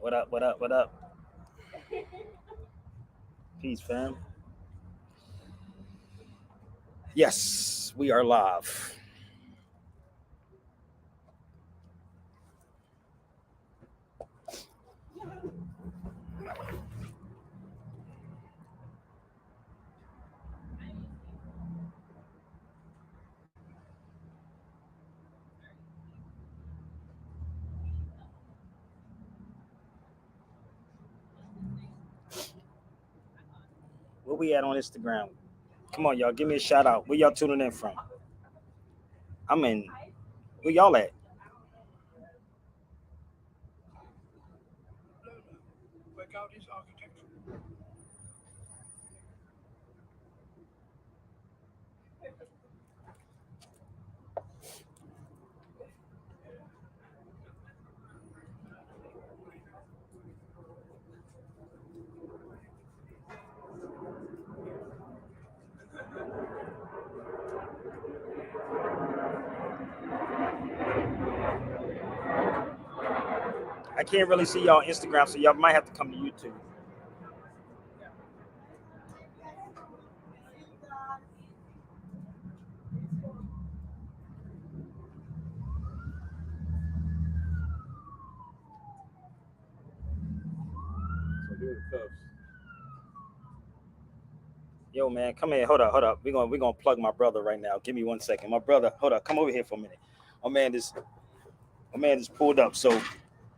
What up? What up? What up? Peace, fam. Yes, we are live. Where we at on Instagram? Come on, y'all. Give me a shout out. Where y'all tuning in from? I'm in. Where y'all at? I can't really see y'all on Instagram, so y'all might have to come to YouTube. So here are the cuffs. Yo, man, come here. Hold up, hold up. We're gonna plug my brother right now. Give me 1 second. My brother, hold up. Come over here for a minute. My man is my man is pulled up. So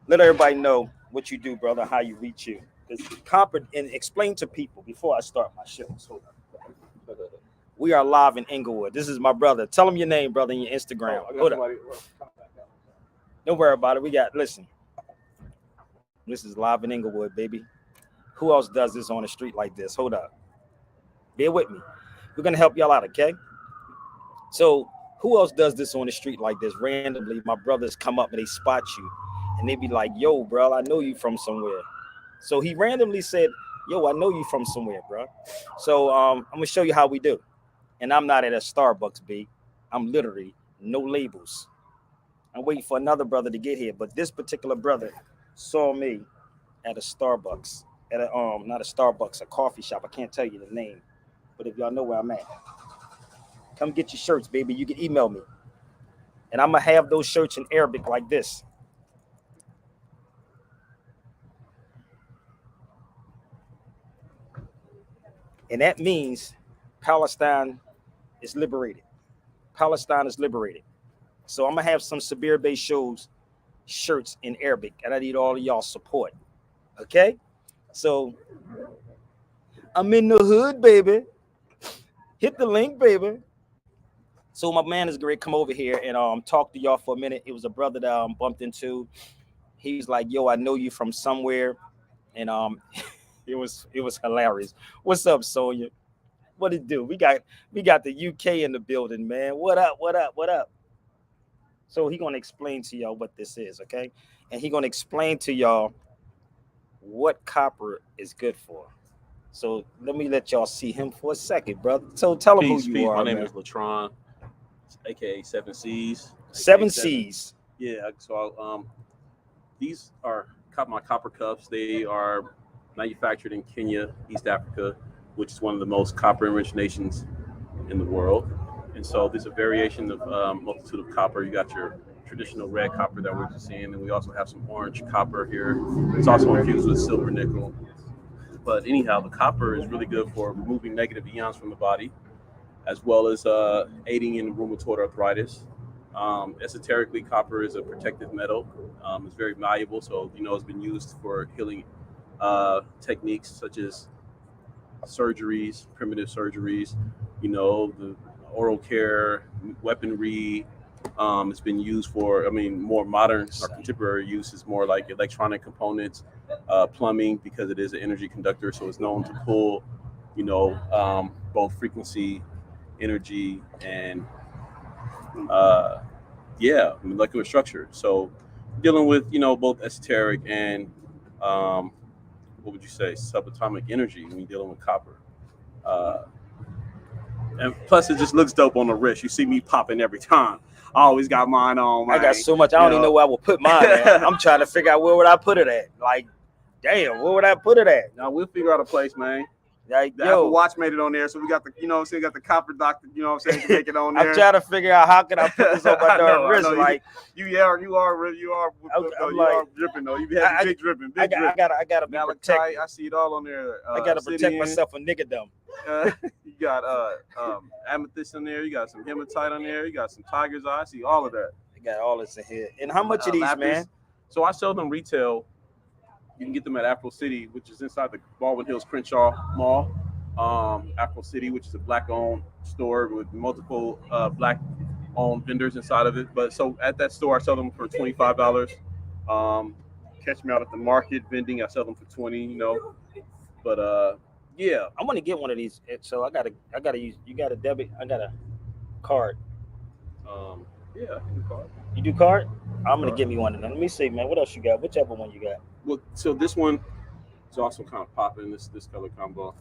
let everybody know what you do, brother, how you reach you. Because and explain to people before I start my shows. Hold up. We are live in Inglewood. This is my brother. Tell him your name, brother, and your Instagram. Hold up. Don't worry about it. Listen. This is live in Inglewood, baby. Who else does this on a street like this? Hold up. Bear with me. We're gonna help y'all out, okay? So who else does this on the street like this? Randomly, my brothers come up and they spot you, and they be like, "Yo, bro, I know you from somewhere." So he randomly said, "Yo, I know you from somewhere, bro." So I'm gonna show you how we do. And I'm not at a Starbucks, B. I'm literally no labels. I'm waiting for another brother to get here, but this particular brother saw me at a Starbucks, at a not a Starbucks, a coffee shop. I can't tell you the name, but if y'all know where I'm at, come get your shirts, baby. You can email me, and I'm gonna have those shirts in Arabic like this. And that means Palestine is liberated. Palestine is liberated. So I'm gonna have some Sabir Bey shows shirts in Arabic, and I need all of y'all support. Okay? So I'm in the hood, baby. Hit the link, baby. So my man is great. Come over here and talk to y'all for a minute. It was a brother that I bumped into. He's like, "Yo, I know you from somewhere," and it was hilarious. What's up, Sonya? What it do? We got the UK in the building, man. What up? What up? What up? So he gonna explain to y'all what this is, okay? And he gonna explain to y'all what copper is good for. So let y'all see him for a second, brother. So tell him who Peace, you peace. My are, name man. is Latron, aka Seven C's. Seven Seven. C's. Yeah. So these are my copper cups. They are manufactured in Kenya, East Africa, which is one of the most copper-enriched nations in the world. And so there's a variation of multitude of copper. You got your traditional red copper that we're just seeing, and we also have some orange copper here. It's also infused with silver nickel. But anyhow, the copper is really good for removing negative ions from the body, as well as aiding in rheumatoid arthritis. Esoterically, copper is a protective metal. It's very malleable, so it's been used for healing techniques such as surgeries, primitive surgeries. The oral care, weaponry. It's been used for, more modern or contemporary use is more like electronic components, plumbing, because it is an energy conductor, so it's known to pull, both frequency, energy, and molecular structure. So dealing with both esoteric and what would you say, subatomic energy when you're dealing with copper. Uh, and plus, it just looks dope on the wrist. You see me popping every time. always got mine on, man. I got so much. I don't even know where I would put mine, man. I'm trying to figure out where would I put it at. Like, damn, where would I put it at? Now we'll figure out a place, man. Like, The yo, Apple Watch made it on there, so we got the, you know what I'm saying, got the copper doctor, you know what I'm saying, to make it on there. I'm trying to figure out how can I put this on my darn wrist. Like, you are dripping though. You have big dripping. I gotta be protected. I see it all on there. I gotta protect myself from niggerdom. You got amethyst in there. You got some hematite on there. You got some tiger's eye. I see all of that. I got all this in here. And how much of these, lapis, man? So I sell them retail. You can get them at Afro City, which is inside the Baldwin Hills Crenshaw Mall. Afro City, which is a black-owned store with multiple black-owned vendors inside of it. But so at that store, I sell them for $25. Catch me out at the market vending. I sell them for $20. You know, but yeah, I'm gonna get one of these. So I gotta use. You got a debit? I got a card. Yeah, I can do card. You do card? I'm gonna give me one of them. Let me see, man. What else you got? Whichever one you got. Well, so this one is also kind of popping. This color combo.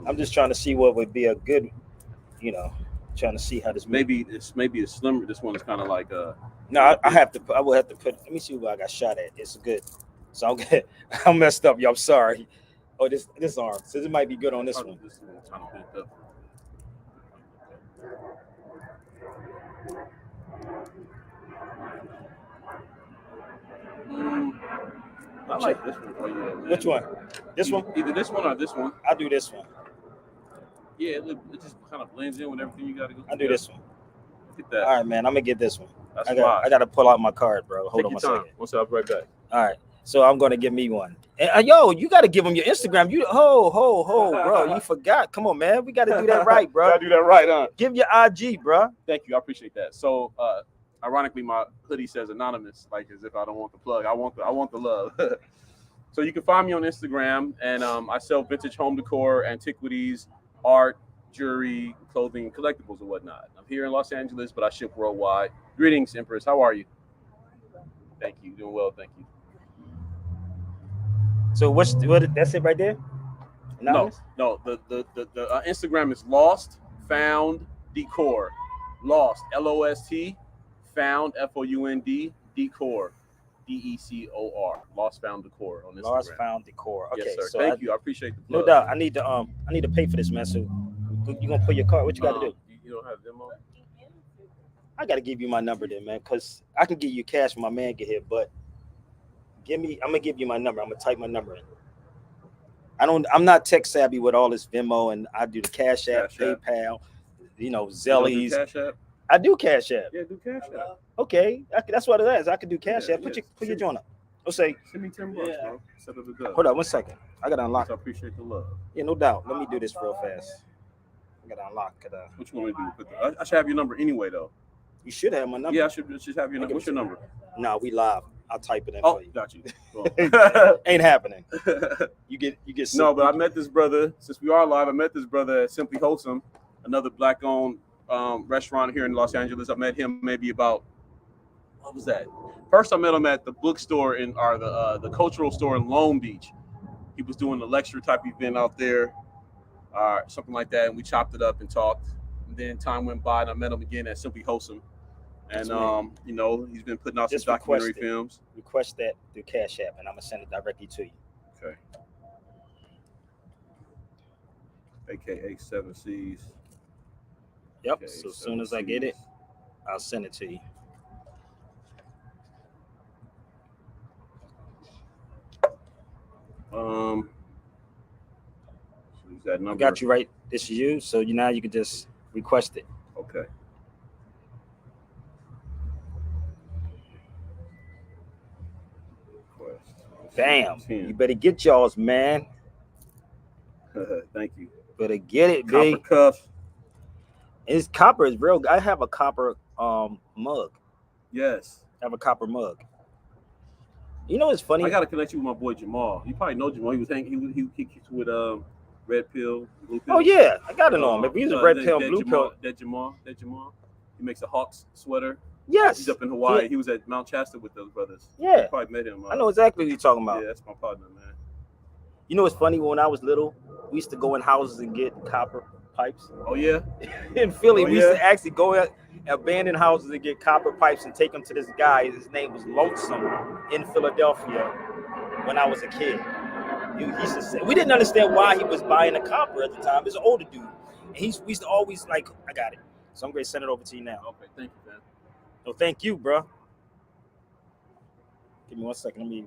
I'm just trying to see what would be a good, you know, trying to see how this. Maybe a slimmer. This one is kind of like No, I will have to put. Let me see where I got shot at. It's good. So I'm good. I'm messed up, yo. I'm sorry. Oh, this arm. So this might be good on this one. This one kind of bent up. I like this one. Oh, yeah, which one? This one? Either this one or this one. I'll do this one. Yeah, it just kind of blends in with everything you got to go. I'll do this one. Look at that. All right, man. I'm gonna get this one. That's I got to pull out my card, bro. Hold on one second. I'll be right back. All right. So I'm gonna give me one. And, yo, you got to give them your Instagram. You bro. You forgot. Come on, man. We got to do that right, bro. Gotta do that right, huh? Give your IG, bro. Thank you. I appreciate that. So, ironically, my hoodie says anonymous, like as if I don't want the plug. I want the love. So you can find me on Instagram, and I sell vintage home decor, antiquities, art, jewelry, clothing, collectibles, and whatnot. I'm here in Los Angeles, but I ship worldwide. Greetings, Empress. How are you? Thank you. Doing well. Thank you. So that's it right there? Anonymous? No. The Instagram is Lost Found Decor. Lost, LOST, Found, FOUND, Decor, DECOR. Lost Found Decor on Instagram. Lost Found Decor. Okay, yes, sir. so Thank you. I appreciate the plug. No doubt. I need to pay for this, man. So you gonna put your card? What you got to do? You don't have demo? I got to give you my number then, man, because I can give you cash when my man get here, but I'm gonna give you my number. I'm gonna type my number in. I'm not tech savvy with all this Venmo, and I do the Cash App, PayPal, Zellies. Cash App? I do Cash App. Yeah, do Cash App. Okay, that's what it is. I can do Cash App. Put your joint up. Let's say. Send me $10, bro. Set up the Hold on 1 second. I gotta unlock. I appreciate the love. Yeah, no doubt. Let me do this real fast. I gotta unlock it. What you want me to do? I should have your number anyway, though. You should have my number. Yeah, I should have your number. What's your number? No, we live. I'll type it in for you. Got you. Ain't happening. You get No, but I met this brother, since we are live, I met this brother at Simply Wholesome, another black-owned restaurant here in Los Angeles. I met him maybe about, what was that? First, I met him at the bookstore the cultural store in Long Beach. He was doing a lecture type event out there, something like that, and we chopped it up and talked. And then time went by, and I met him again at Simply Wholesome. And he's been putting out some documentary films. Request that through Cash App, and I'm gonna send it directly to you. Okay. AKA 7Cs. Yep. Okay, so as soon as I get it, I'll send it to you. Use that number. I got you right. This is you. So now you can just request it. Okay. Bam. You better get y'all's, man. Thank you. Better get it, copper big. Cuff. It's copper is real. I have a copper mug. Yes. I have a copper mug. You know it's funny? I gotta connect you with my boy Jamal. You probably know Jamal. He keeps with Red Pill, Blue Pill. Oh yeah, I gotta know him. If he's a Red Pill, Blue Pill. That Jamal. He makes a Hawks sweater. Yes. He's up in Hawaii. Yeah. He was at Mount Shasta with those brothers. Yeah. You probably met him. I know exactly what you're talking about. Yeah, that's my partner, man. You know what's funny? When I was little, we used to go in houses and get copper pipes. Oh yeah. In Philly, Oh, we used yeah? to actually go at abandoned houses and get copper pipes and take them to this guy. His name was Lonesome in Philadelphia when I was a kid. He used to say, we didn't understand why he was buying the copper at the time. He's an older dude. And we used to always like, I got it. So I'm going to send it over to you now. Okay, thank you, man. No, thank you, bro. Give me 1 second. Let me.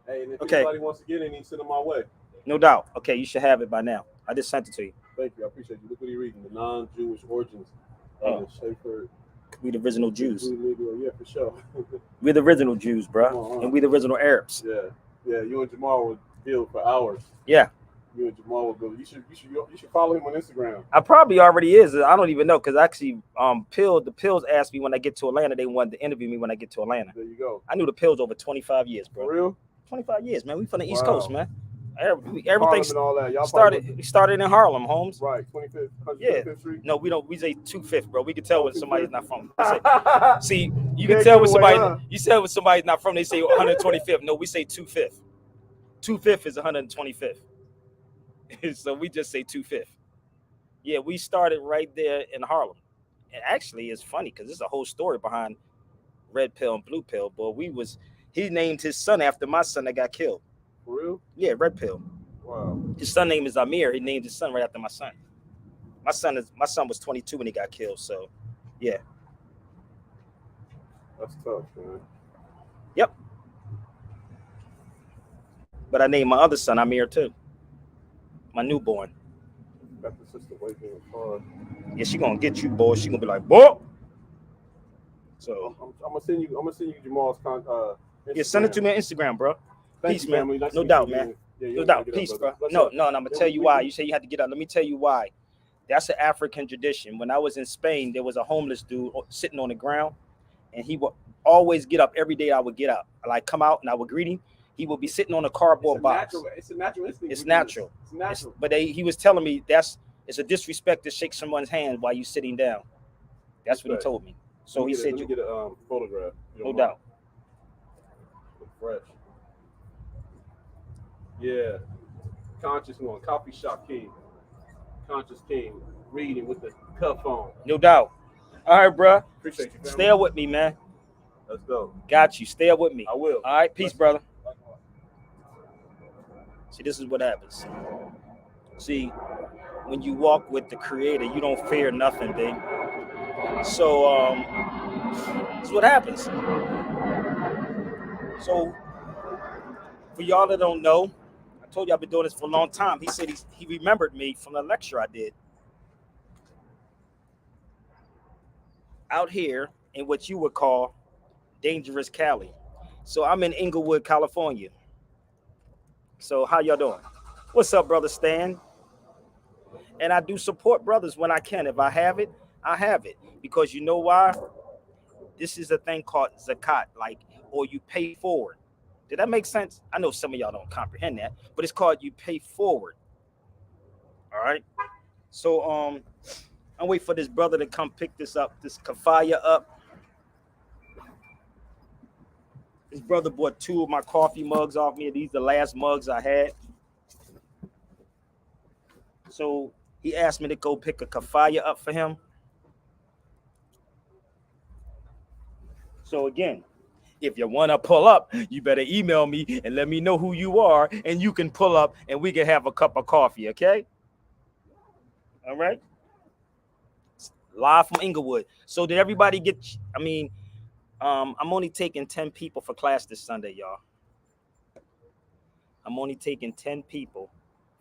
Hey, and if Okay. anybody wants to get any, send them my way. No doubt. Okay, you should have it by now. I just sent it to you. Thank you. I appreciate you. Look what you're reading. The non-Jewish origins of the Schaefer. We the original Jews. Yeah, for sure. We're the original Jews, bro. And we the original Arabs. Yeah. Yeah, you and Jamal would deal for hours. Yeah. You and Jamal would build. You should follow him on Instagram. I probably already is. I don't even know because actually, the Pills asked me when I get to Atlanta. They wanted to interview me when I get to Atlanta. There you go. I knew the Pills over 25 years, bro. For real? 25 years, man. We from the East Coast, man. Harlem Everything and all that. Y'all started in Harlem, Holmes. Right, 25th. Yeah. 25th Street. No, we don't. We say 25th, bro. We can tell when somebody's not from. See, you Can't can tell when give away, somebody. huh? You said when somebody's not from. They say 125th. No, we say 25th. 25th is 125th. So we just say 25th. Yeah, we started right there in Harlem. And actually, it's funny because there's a whole story behind Red Pill and Blue Pill. But he named his son after my son that got killed. For real? Yeah, Red Pill. Wow. His son name is Amir. He named his son right after my son. My son was 22 when he got killed. So, yeah. That's tough, man. Yep. But I named my other son Amir too. My newborn. Got the sister waiting in the car. Yeah, she gonna get you, boy. She gonna be like, boy. So I'm gonna send you Jamal's Instagram. yeah, send it to me on Instagram, bro. Thank Peace, you, man. family. Nice No to doubt, meet you, man. Yeah, No doubt. Peace, bro. No, and I'm gonna tell you why. You say you had to get up. Let me tell you why. That's an African tradition. When I was in Spain, there was a homeless dude sitting on the ground, and he would always get up every day. I would get up, I like come out, and I would greet him. He would be sitting on a cardboard box. It's a natural instinct. It's natural. It's natural. But he was telling me it's a disrespect to shake someone's hand while you're sitting down. That's what he told me. So he said, "Let me get a photograph." No doubt. Fresh. Yeah. Conscious one. Coffee shop king. Conscious king. Reading with the cuff on. No doubt. All right, bro. Appreciate you, family. Stay up with me, man. Let's go. Got you. Stay up with me. I will. All right. Peace, brother. See, this is what happens. See, when you walk with the Creator, you don't fear nothing, babe. So, this is what happens. So, for y'all that don't know, I told you I've been doing this for a long time. He said he remembered me from the lecture I did out here in what you would call dangerous Cali. So I'm in Inglewood, California. So how y'all doing? What's up, brother Stan? And I do support brothers when I can. If I have it, I have it. Because you know why? This is a thing called zakat, or you pay forward. Did that make sense? I know some of y'all don't comprehend that, but it's called you pay forward. All right. So I'm waiting for this brother to come pick this kafaya up. This brother bought 2 of my coffee mugs off me. These are the last mugs I had. So he asked me to go pick a kafaya up for him. So again, if you want to pull up, you better email me and let me know who you are, and you can pull up and we can have a cup of coffee, okay? All right? Live from Inglewood. So did everybody get, I'm only taking 10 people for class this Sunday, y'all. I'm only taking 10 people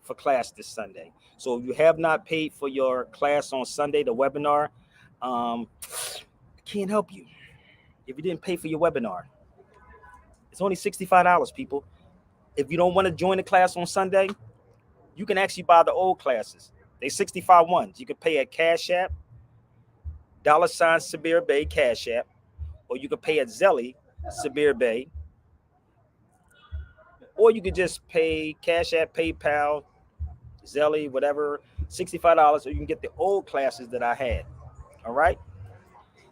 for class this Sunday. So if you have not paid for your class on Sunday, the webinar, I can't help you. If you didn't pay for your webinar, it's only $65, people. If you don't want to join the class on Sunday, you can actually buy the old classes. They 65 ones. You can pay at Cash App, $ Sabir Bey Cash App, or you can pay at Zelly Sabir Bey, or you could just pay Cash App, PayPal, Zelly, whatever, $65, or you can get the old classes that I had. All right.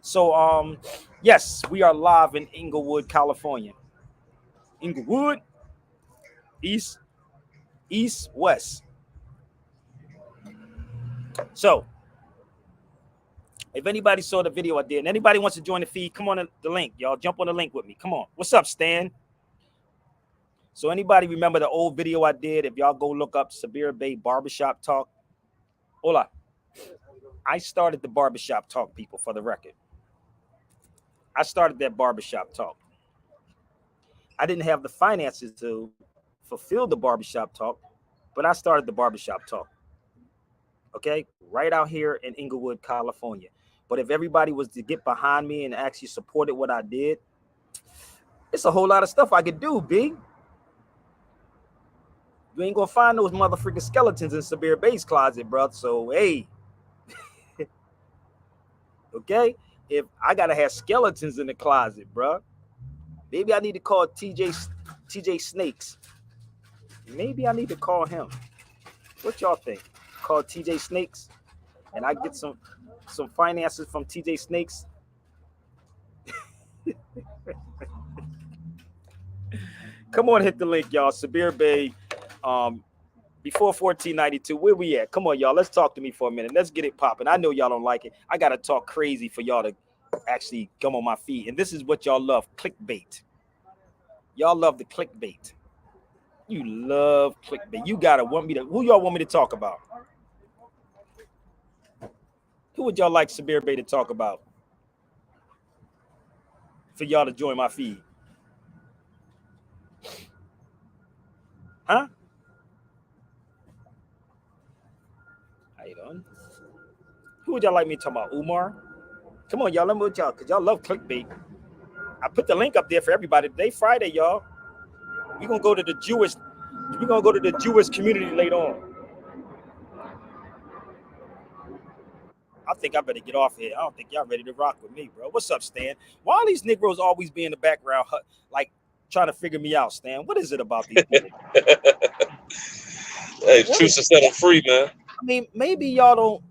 So, yes, we are live in Inglewood, California. Inglewood, East, West. So if anybody saw the video I did, and anybody wants to join the feed, come on the link, y'all. Jump on the link with me. Come on. What's up, Stan? So anybody remember the old video I did? If y'all go look up Sabir Bey Barbershop Talk. Hola. I started the Barbershop Talk, people, for the record. I started that Barbershop Talk. I didn't have the finances to fulfill the Barbershop Talk, but I started the Barbershop Talk. Okay? Right out here in Inglewood, California. But if everybody was to get behind me and actually supported what I did, it's a whole lot of stuff I could do, B. You ain't gonna find those motherfucking skeletons in Sabir Bey's closet, bro. So, hey. Okay? If I gotta have skeletons in the closet, bro. Maybe I need to call TJ Snakes. Maybe I need to call him. What y'all think? Call TJ Snakes, and I get some finances from TJ Snakes. Come on, hit the link, y'all. Sabir Bey, before 1492. Where we at? Come on, y'all. Let's talk to me for a minute. Let's get it popping. I know y'all don't like it. I gotta talk crazy for y'all to actually come on my feet. And this is what y'all love: clickbait. Y'all love the clickbait. You love clickbait. You gotta want me to. Who y'all want me to talk about? Who would y'all like Sabir Bey to talk about? For y'all to join my feed. Huh? How you doing? Who would y'all like me to talk about? Umar? Come on, y'all. Let me with y'all, because y'all love clickbait. I put the link up there for everybody. Today, Friday, y'all. We're gonna go to the Jewish community later on. I think I better get off here. I don't think y'all ready to rock with me, bro. What's up, Stan? Why are these Negroes always be in the background, like trying to figure me out, Stan? What is it about these people? Hey, choose to set them free, man. I mean, maybe y'all don't.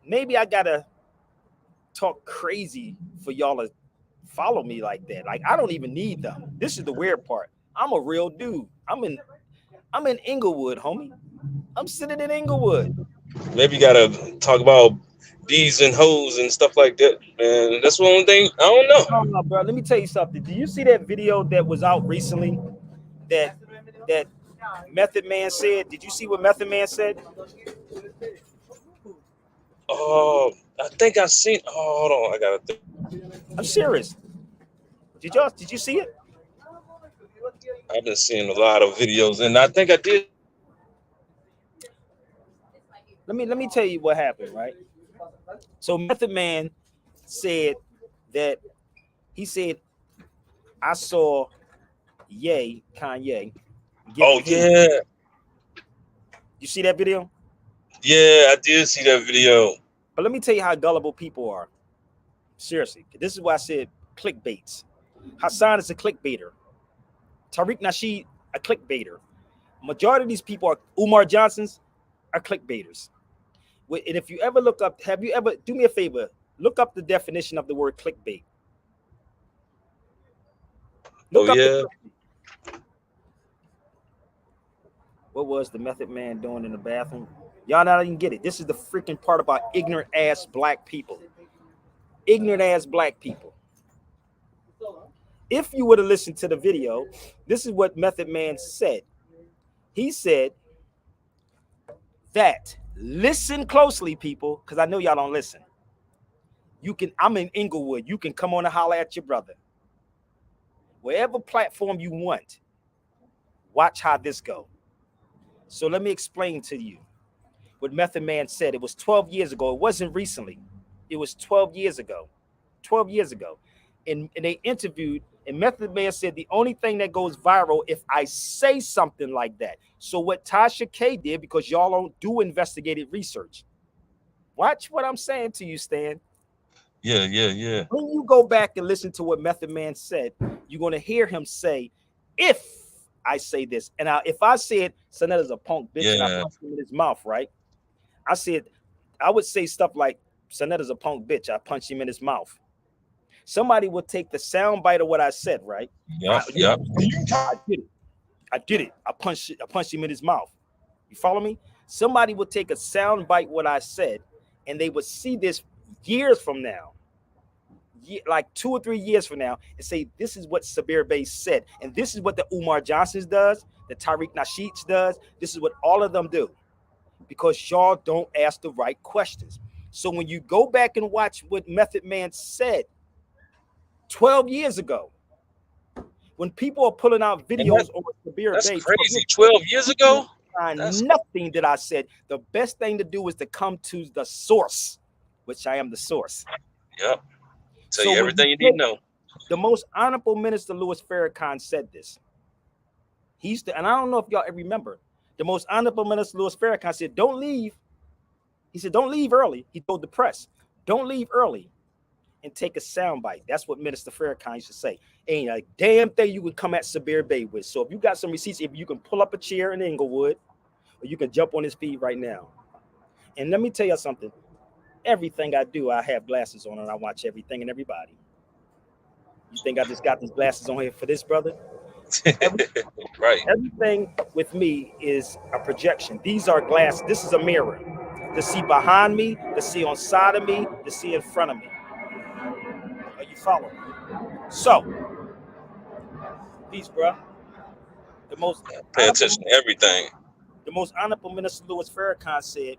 Maybe I gotta talk crazy for y'all to follow me like that. Like I don't even need them. This is the weird part. I'm a real dude. I'm in Inglewood, homie. I'm sitting in Inglewood. Maybe you gotta talk about bees and hoes and stuff like that, man. That's one thing. I don't know. No, bro. Let me tell you something. Do you see that video that was out recently? That Method Man said. Did you see what Method Man said? Oh, I think I seen. Oh, hold on, I gotta think. I'm serious. Did you see it? I've been seeing a lot of videos, and I think I did. Let me tell you what happened, right? So Method Man said that he said I saw Kanye. Oh yeah, You see that video? yeah, I did see that video. But let me tell you how gullible people are. Seriously, this is why I said clickbaits. Hassan is a clickbaiter. Tariq Nasheed, a clickbaiter. Majority of these people are Umar Johnsons are clickbaiters. And if you ever look up, do me a favor, look up the definition of the word clickbait. Look up yeah. What was the Method Man doing in the bathroom? Y'all not even get it. This is the freaking part about ignorant ass black people. Ignorant ass black people. If you were to listen to the video, this is what Method Man said. He said that, listen closely, people, because I know y'all don't listen. I'm in Inglewood. You can come on and holler at your brother. Wherever platform you want, watch how this go. So let me explain to you what Method Man said. It was 12 years ago. It wasn't recently. It was 12 years ago. 12 years ago. And they interviewed, and Method Man said the only thing that goes viral if I say something like that. So what Tasha K did, because y'all don't do investigative research. Watch what I'm saying to you, Stan. Yeah. When you go back and listen to what Method Man said, you're going to hear him say, if I say this, and if I said Sanetta's a punk bitch, and I punched him in his mouth, right? I would say stuff like Sanetta's a punk bitch. I punched him in his mouth. Somebody would take the sound bite of what I said, right? Yep. I did it. I punched him in his mouth. You follow me? Somebody would take a sound bite what I said, and they would see this years from now, like 2 or 3 years from now, and say, this is what Sabir Bey said. And this is what the Umar Johnsons does, the Tariq Nasheeds does. This is what all of them do, because y'all don't ask the right questions. So when you go back and watch what Method Man said 12 years ago, when people are pulling out videos on Sabir That's Bey, crazy. 12 years ago? That's nothing that I said. The best thing to do is to come to the source, which I am the source. Yep. Tell So you everything you need to know. The most honorable minister Louis Farrakhan said this. And I don't know if y'all ever remember. The most honorable minister Louis Farrakhan said, don't leave. He said, don't leave early. He told the press, don't leave early and take a soundbite. That's what Minister Farrakhan used to say. Ain't a damn thing you can come at Sabir Bey with. So if you got some receipts, if you can pull up a chair in Inglewood, or you can jump on his feet right now. And let me tell you something. Everything I do, I have glasses on and I watch everything and everybody. You think I just got these glasses on here for this, brother? Right. Everything with me is a projection. These are glass. This is a mirror to see behind me, to see on side of me, to see in front of me. Are you following? So, peace, bro. Pay attention to everything. The most honorable minister Louis Farrakhan said,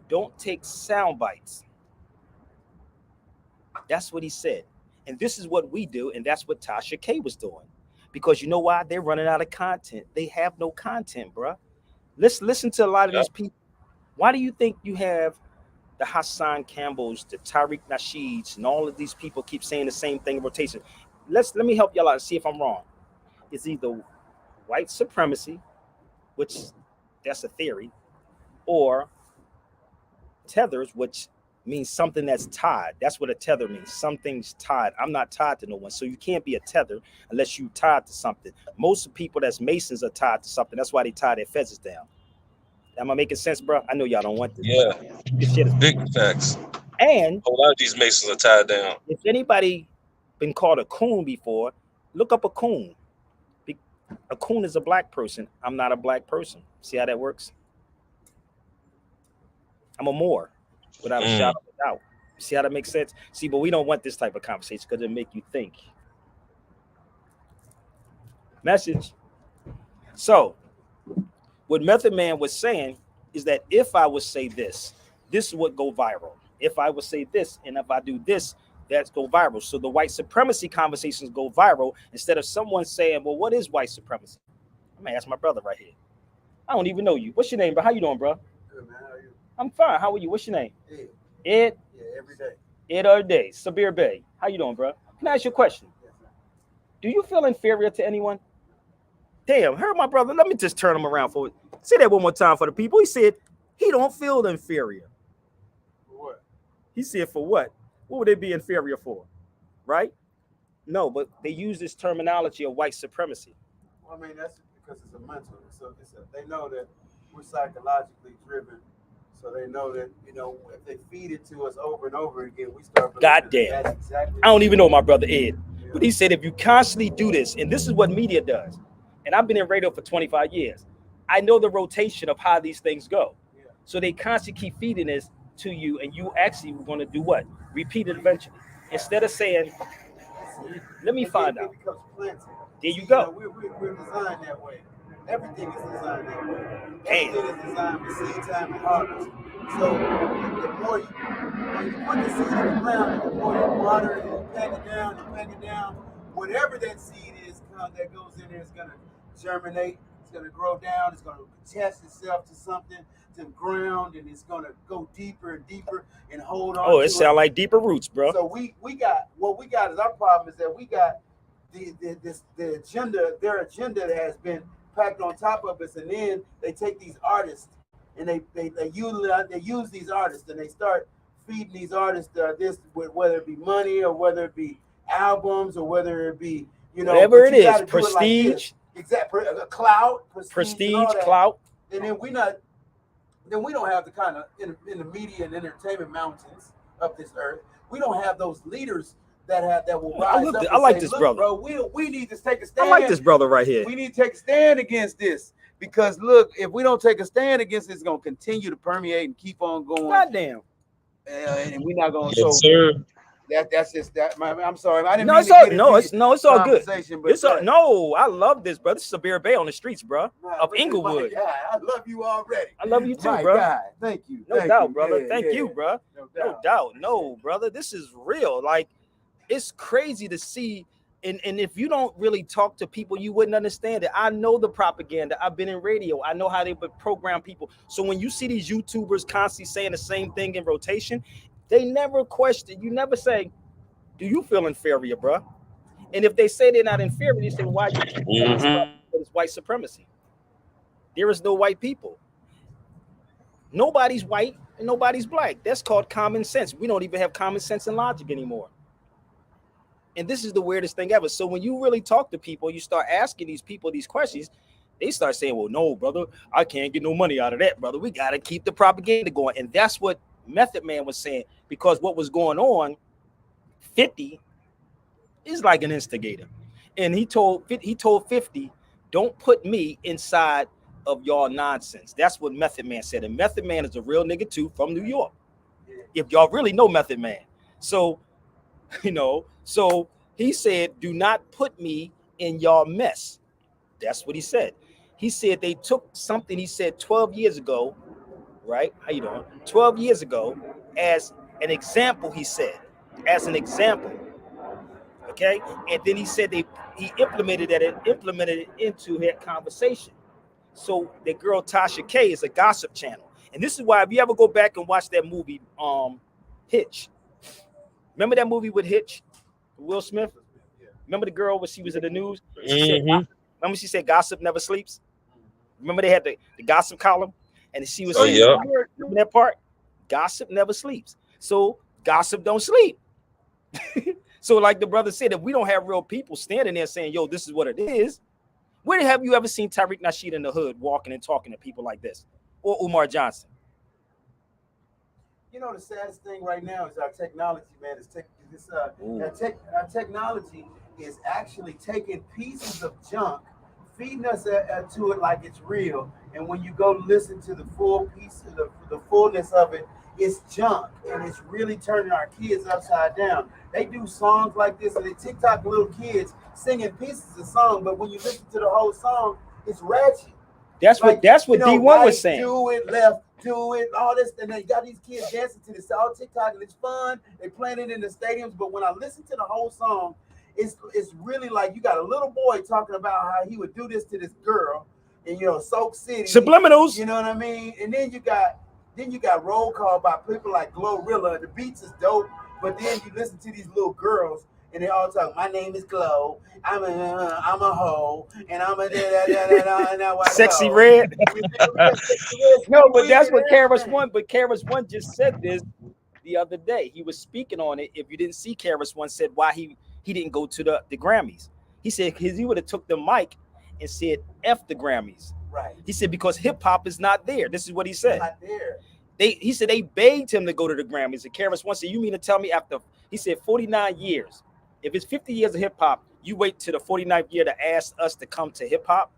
don't take sound bites. That's what he said. And this is what we do, and that's what Tasha K was doing. Because you know why? They're running out of content. They have no content, bro. Let's listen to a lot of these people. Why do you think you have the Hassan Campbells, the Tariq Nasheeds, and all of these people keep saying the same thing in rotation? Let me help y'all out and see if I'm wrong. It's either white supremacy, which that's a theory, or tethers, which means something that's tied. That's what a tether means. Something's tied. I'm not tied to no one. So you can't be a tether unless you tied to something. Most people that's Masons are tied to something. That's why they tie their feathers down. Am I making sense, bro? I know y'all don't want this. Yeah. This shit is big facts. And a lot of these Masons are tied down. If anybody been called a coon before, look up a coon. A coon is a black person. I'm not a black person. See how that works? I'm a Moor without a shadow of a doubt. See how that makes sense? See, but we don't want this type of conversation because it make you think. Message. So, what Method Man was saying is that if I would say this would go viral. If I would say this, and if I do this, that's go viral. So the white supremacy conversations go viral instead of someone saying, well, what is white supremacy? I'm gonna ask my brother right here. I don't even know you. What's your name, bro? How you doing, bro? Good, man. How are you? I'm fine. How are you? What's your name? Ed. Ed? Yeah, every day. Ed all day. Sabir Bey. How you doing, bro? Can I ask you a question? Yes, sir. Do you feel inferior to anyone? Damn, heard my brother. Let me just turn him around for it. Say that one more time for the people. He said he don't feel inferior. For what? He said for what? What would they be inferior for? Right? No, but they use this terminology of white supremacy. Well, I mean, that's because it's a mental. They know that we're psychologically driven. So they know that, if they feed it to us over and over again, we start believing. Goddamn. That's exactly. I don't even know my brother Ed. But he said if you constantly do this, and this is what media does, and I've been in radio for 25 years, I know the rotation of how these things go. Yeah. So they constantly keep feeding this to you, and you actually were going to do what? Repeat it eventually. Instead of saying, let me find out. It becomes planted. There you go. We're designed that way. Everything is designed that way. Damn. Everything is designed for seed time and harvest. So the more when you put the seed in the ground, the more you water it, you pack it down, whatever that seed is that goes in there is going to germinate, it's going to grow down, it's going to attach itself to something, to the ground, and it's going to go deeper and deeper and hold on. Oh, it sounds like deeper roots, bro. So we got is our problem is that we got the agenda, their agenda that has been packed on top of us, and then they take these artists and they use these artists and they start feeding these artists this, whether it be money or whether it be albums or whether it be whatever it is, prestige, exactly, clout, prestige, clout, and then we don't have the kind of in the media and entertainment mountains of this earth. We don't have those leaders that will rise up. I like say, this look, brother. Bro, we need to take a stand. I like this brother right here. We need to take a stand against this. Because look, if we don't take a stand against it, it's gonna continue to permeate and keep on going. Goddamn. And we're not gonna. Yes, sir. That's just that. I'm sorry, I didn't No, mean it's to all get no, into it's no, it's all good. conversation, but It's all, no, I love this, bro. This is Sabir Bey on the streets, bro, of my Inglewood. God, I love you already. I love you too, My bro. God, thank you. No Thank doubt, you. brother. Yeah, Thank yeah. you, bro. No doubt. No, brother. This is real. Like, it's crazy to see. And if you don't really talk to people, you wouldn't understand it. I know the propaganda. I've been in radio. I know how they would program people. So when you see these YouTubers constantly saying the same thing in rotation, they never question. You never say, do you feel inferior, bro? And if they say they're not inferior, you say, why you keep it's white supremacy? There is no white people. Nobody's white and nobody's black. That's called common sense. We don't even have common sense and logic anymore. And this is the weirdest thing ever. So when you really talk to people, you start asking these people these questions, they start saying, well, no, brother, I can't get no money out of that, brother. We got to keep the propaganda going. And that's what Method Man was saying, because what was going on, 50 is like an instigator. And he told 50, don't put me inside of y'all nonsense. That's what Method Man said. And Method Man is a real nigga too, from New York. If y'all really know Method Man. So, so he said, do not put me in y'all mess. That's what he said. He said they took something he said 12 years ago, right? How you doing? 12 years ago as an example, he said, as an example. Okay. And then he said he implemented it into that conversation. So the girl Tasha K is a gossip channel. And this is why, if you ever go back and watch that movie, Hitch. Remember that movie with Hitch? Will Smith? Remember the girl when she was in the news? Remember she said gossip never sleeps? Remember they had the gossip column? And she was saying, remember that part? Gossip never sleeps. So gossip don't sleep. So like the brother said, if we don't have real people standing there saying, yo, this is what it is, where have you ever seen Tariq Nasheed in the hood walking and talking to people like this? Or Umar Johnson? You know, the saddest thing right now is our technology, man. Our technology is actually taking pieces of junk, feeding us to it like it's real. And when you go listen to the full piece of the fullness of it, it's junk, and it's really turning our kids upside down. They do songs like this, and they TikTok little kids singing pieces of song, but when you listen to the whole song, it's ratchet. That's what D1 was saying. Do it, left, do it, all this, and they got these kids dancing to this all TikTok, and it's fun. They playing it in the stadiums, but when I listen to the whole song, it's really like you got a little boy talking about how he would do this to this girl in Soak City. Subliminals. You know what I mean? And then you got roll call by people like Glorilla. The beats is dope, but then you listen to these little girls and they all talk. My name is Glow. I'm a hoe, and I'm a Sexy Red. No, but that's what KRS-One. But KRS-One just said this the other day. He was speaking on it. If you didn't see, KRS-One said why he didn't go to the Grammys. He said he would have took the mic and said F the Grammys. Right. He said because hip hop is not there. This is what he said. Not there. He said they begged him to go to the Grammys. And KRS-One said, "You mean to tell me after?" He said 49 years. If it's 50 years of hip hop, you wait to the 49th year to ask us to come to hip hop.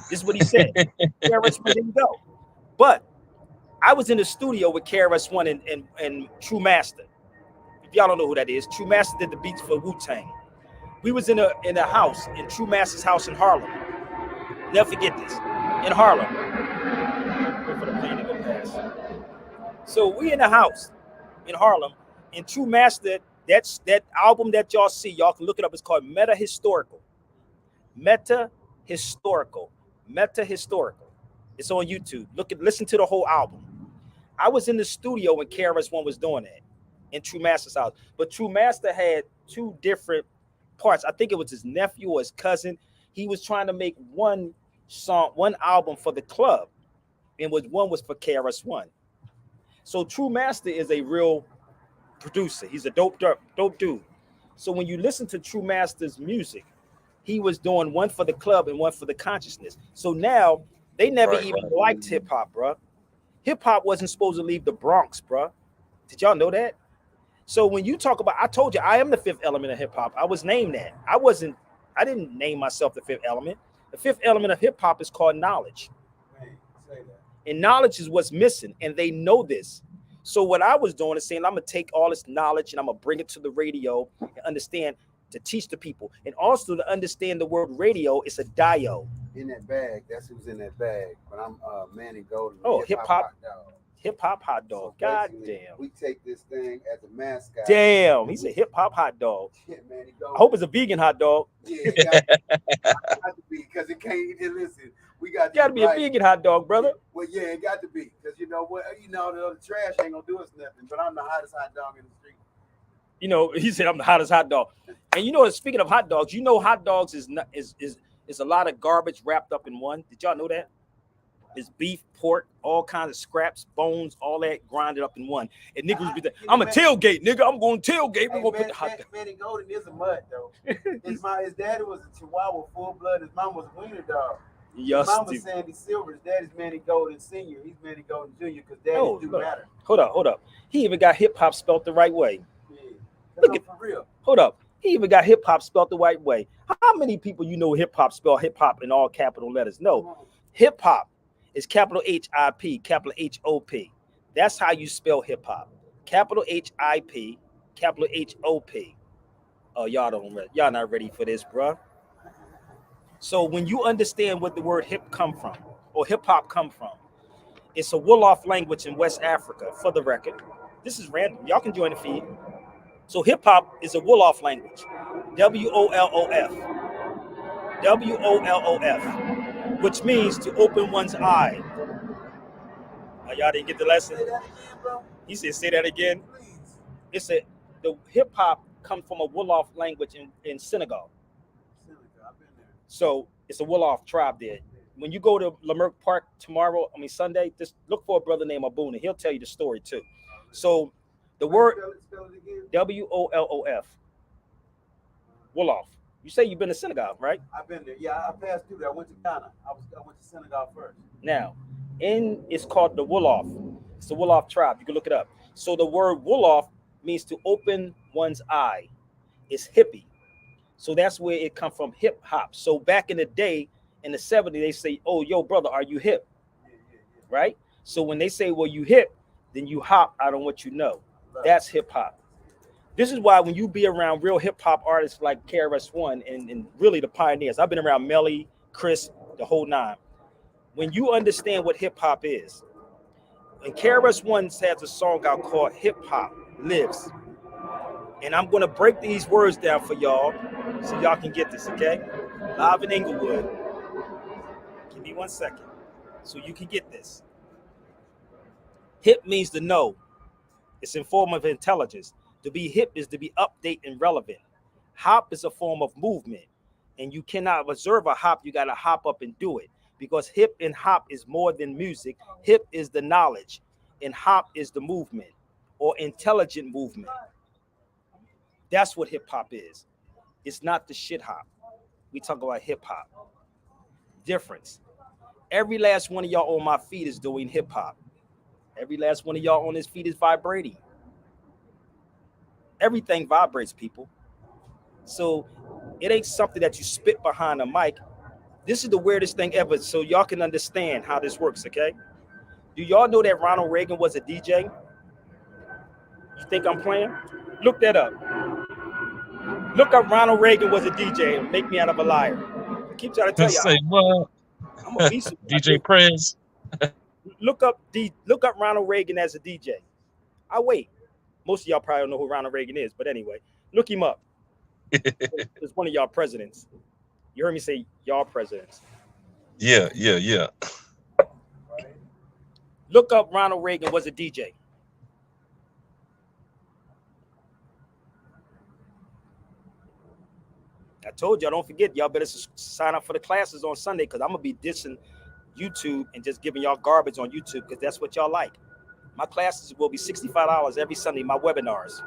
This is what he said. KRS-One didn't go. But I was in the studio with KRS-One and True Master. If y'all don't know who that is, True Master did the beats for Wu-Tang. We was in a house, in True Master's house in Harlem. Never forget this. In Harlem. Wait for the plane to go past. So we in the house in Harlem, and True Master, that album that y'all see, y'all can look it up. It's called Meta Historical. It's on YouTube. Listen to the whole album. I was in the studio when KRS-One was doing that in True Master's house. But True Master had two different parts. I think it was his nephew or his cousin. He was trying to make one album for the club, and one was for KRS-One. So True Master is a real producer. He's a dope dude. So when you listen to True Master's music, he was doing one for the club and one for the consciousness. So now they never liked hip hop, bro. Hip hop wasn't supposed to leave the Bronx, bro. Did y'all know that? So when you talk about, I told you I am the fifth element of hip hop. I was named that. I didn't name myself the fifth element. The The fifth element of hip hop is called knowledge. Man, say that. And knowledge is what's missing, and they know this. So what I was doing is saying, I'm gonna take all this knowledge and I'm gonna bring it to the radio and understand to teach the people, and also to understand the word radio is a diode. In that bag, that's who's in that bag. But I'm Manny Golden. Oh, hip-hop. hot dog. Hip hop hot dog. So God basically, damn. we take this thing as a mascot. Damn, he's a hip hop hot dog. Yeah, Manny I Golden. hope it's a vegan hot dog. Yeah, it got to be, because it can't even listen. We got Got to be a vegan hot dog, brother. Well, yeah, it got to be, because you know what? You know the trash ain't gonna do us nothing. But I'm the hottest hot dog in the street. You know, he said I'm the hottest hot dog. And you know, speaking of hot dogs, you know, hot dogs is a lot of garbage wrapped up in one. Did y'all know that? It's beef, pork, all kinds of scraps, bones, all that grinded up in one. And niggas be like, I'm a tailgate, nigga. I'm going to tailgate. We're going to put the hot dog. Manny Golden is a mutt, though. His daddy was a Chihuahua full blood. His mom was a wiener dog. His mom was Sandy Silver. His daddy's Manny Golden Sr. He's Manny Golden Jr. because daddies do matter. Hold up. He even got hip hop spelled the right way. Yeah. Look at, for real. Hold up. He even got hip hop spelled the right way. How many people you know hip hop spell hip hop in all capital letters? No. Hip hop is capital H-I-P, capital H-O-P. That's how you spell hip hop. Capital H-I-P, capital H-O-P. Oh, y'all not ready for this, bruh. So when you understand what the word hip come from, or hip hop come from, it's a Wolof language in West Africa, for the record. This is random. Y'all can join the feed. So hip hop is a Wolof language. W-O-L-O-F. W-O-L-O-F. Which means to open one's eye. Y'all didn't get the lesson? Say that again, bro. He said, say that again. Please. The hip hop comes from a Wolof language in Senegal. I've been there. So it's a Wolof tribe there. When you go to Leimert Park Sunday, just look for a brother named Abuna. He'll tell you the story too. So the word Spell it again. W-O-L-O-F. Wolof. You say you've been to Senegal, right? I've been there. Yeah, I passed through there. I went to Ghana. I went to Senegal first. Now, it's called the Wolof. It's the Wolof tribe. You can look it up. So the word Wolof means to open one's eye. It's hippie. So that's where it comes from, hip hop. So back in the day, in the 70s, they say, oh, yo, brother, are you hip? Yeah. Right? So when they say, well, you hip, then you hop out on what you know. That's hip hop. This is why when you be around real hip hop artists like KRS-One and really the pioneers, I've been around Melly, Chris, the whole nine. When you understand what hip hop is, and KRS-One has a song out called Hip Hop Lives. And I'm going to break these words down for y'all so y'all can get this, okay? Live in Inglewood. Give me 1 second so you can get this. Hip means to know. It's in form of intelligence. To be hip is to be update and relevant. Hop is a form of movement. And you cannot observe a hop. You got to hop up and do it. Because hip and hop is more than music. Hip is the knowledge. And hop is the movement or intelligent movement. That's what hip hop is. It's not the shit hop. We talk about hip hop. Difference. Every last one of y'all on my feet is doing hip hop. Every last one of y'all on this feet is vibrating. Everything vibrates, people. So it ain't something that you spit behind a mic. This is the weirdest thing ever, so y'all can understand how this works, okay? Do y'all know that Ronald Reagan was a DJ? You think I'm playing? Look that up. Look up Ronald Reagan was a DJ and make me out of a liar. I keep trying to tell y'all. Say what? I'm a beast. DJ Prez. Look up Ronald Reagan as a DJ. I wait. Most of y'all probably don't know who Ronald Reagan is, but anyway, look him up. It's one of y'all presidents. You heard me say y'all presidents. Yeah. Look up Ronald Reagan was a DJ. I told y'all, don't forget, y'all better sign up for the classes on Sunday because I'm going to be dissing YouTube and just giving y'all garbage on YouTube because that's what y'all like. My classes will be $65 every Sunday, my webinars.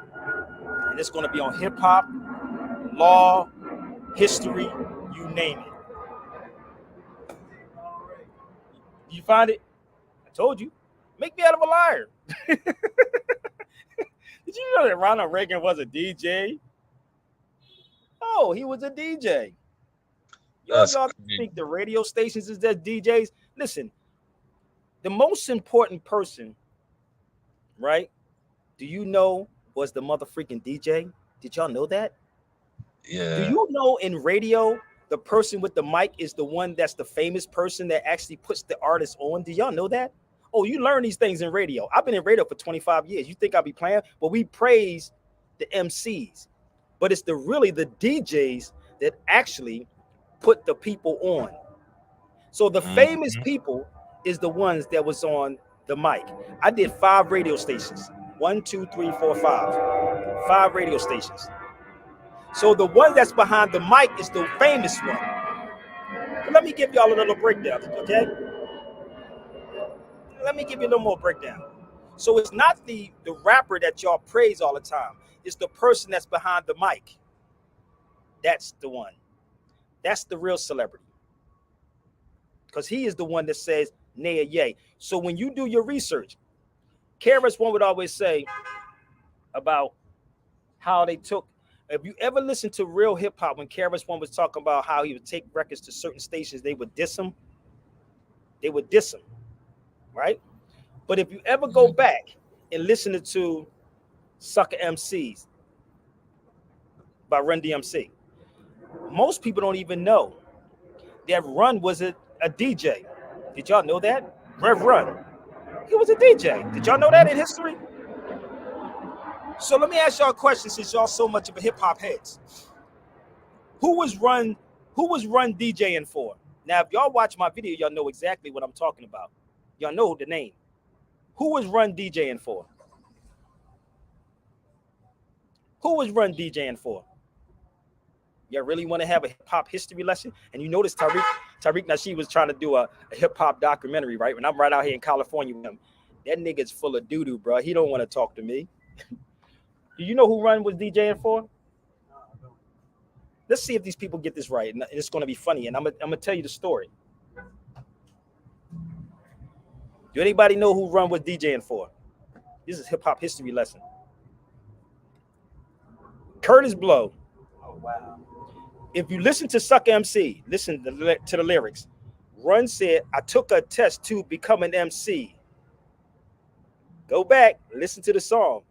And it's going to be on hip hop, law, history, you name it. You find it? I told you. Make me out of a liar. Did you know that Ronald Reagan was a DJ? Oh, he was a DJ. That's Y'all crazy. think the radio stations is that DJs? Listen, the most important person, right? Do you know was the motherfucking DJ? Did y'all know that? Do Yeah. you know in radio, the person with the mic is the one that's the famous person that actually puts the artist on? Do y'all know that? Oh, you learn these things in radio. I've been in radio for 25 years. You think I'll be playing? But we praise the MCs. But it's really the DJs that actually put the people on. So the famous Mhm. people is the ones that was on the mic. I did 5 radio stations. 1, 2, 3, 4, 5. 5 radio stations. So the one that's behind the mic is the famous one. But let me give y'all a little breakdown, okay? Let me give you a little more breakdown. So it's not the rapper that y'all praise all the time. It's the person that's behind the mic. That's the one. That's the real celebrity. Because he is the one that says nay or yay. So when you do your research, KRS-One would always say about how they took. If you ever listen to real hip hop, when KRS-One was talking about how he would take records to certain stations, they would diss him. They would diss him, right? But if you ever go back and listen to Sucker MCs by Run DMC, most people don't even know that Run was a DJ. Did y'all know that? Rev Run. He was a DJ. Did y'all know that in history? So let me ask y'all a question, since y'all so much of a hip hop heads. Who was Run DJing for? Now, if y'all watch my video, y'all know exactly what I'm talking about. Y'all know the name. Who was Run DJing for? Who was Run DJing for? Y'all really want to have a hip hop history lesson? And you notice Tariq Nasheed was trying to do a hip hop documentary, right? When I'm right out here in California with him, that nigga's full of doo doo, bro. He don't want to talk to me. Do you know who Run was DJing for? Let's see if these people get this right, and it's going to be funny. And I'm gonna tell you the story. Do anybody know who Run was DJing for? This is hip hop history lesson. Curtis Blow. Oh, wow. If you listen to Sucker MC, listen to the lyrics. Run said, "I took a test to become an MC." Go back, listen to the song.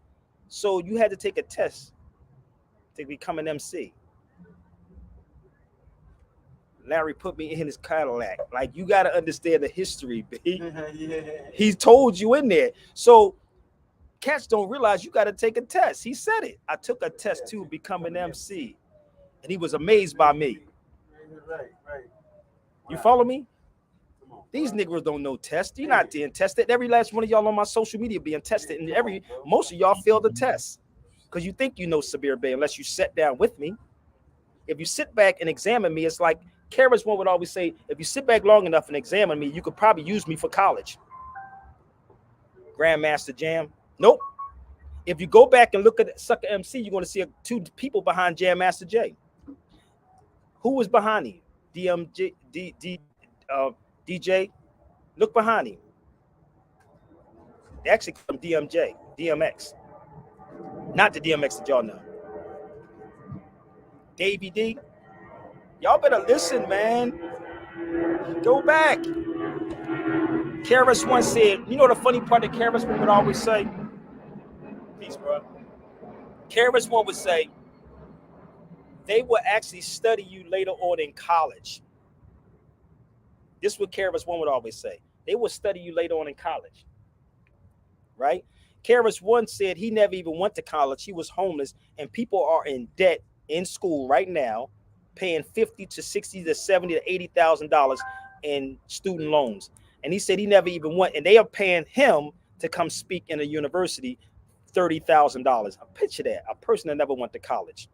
So you had to take a test to become an MC. Larry put me in his Cadillac. Like, you got to understand the history, B. Yeah. He told you in there. So cats don't realize you got to take a test. He said it. I took a test to become an MC. And he was amazed by me. Right. You follow me? These niggas don't know test. You're not being tested. Every last one of y'all on my social media being tested. And most of y'all failed the test. Because you think you know Sabir Bey unless you sat down with me. If you sit back and examine me, it's like KRS-One would always say, if you sit back long enough and examine me, you could probably use me for college. Grandmaster Jam. Nope. If you go back and look at Sucker MC, you're going to see 2 people behind Jam Master Jay. Who was behind him? DJ. Look behind him. They actually from DMX. Not the DMX that y'all know. Davey D. Y'all better listen, man. Go back. KRS-One said, you know the funny part that KRS-One would always say? Peace, bro. KRS-One would say, they will actually study you later on in college. This is what KRS-One would always say. They will study you later on in college. Right? KRS-One said he never even went to college. He was homeless, and people are in debt in school right now, paying $50,000 to $60,000 to $70,000 to $80,000 in student loans. And he said he never even went, and they are paying him to come speak in a university $30,000. Picture that, a person that never went to college.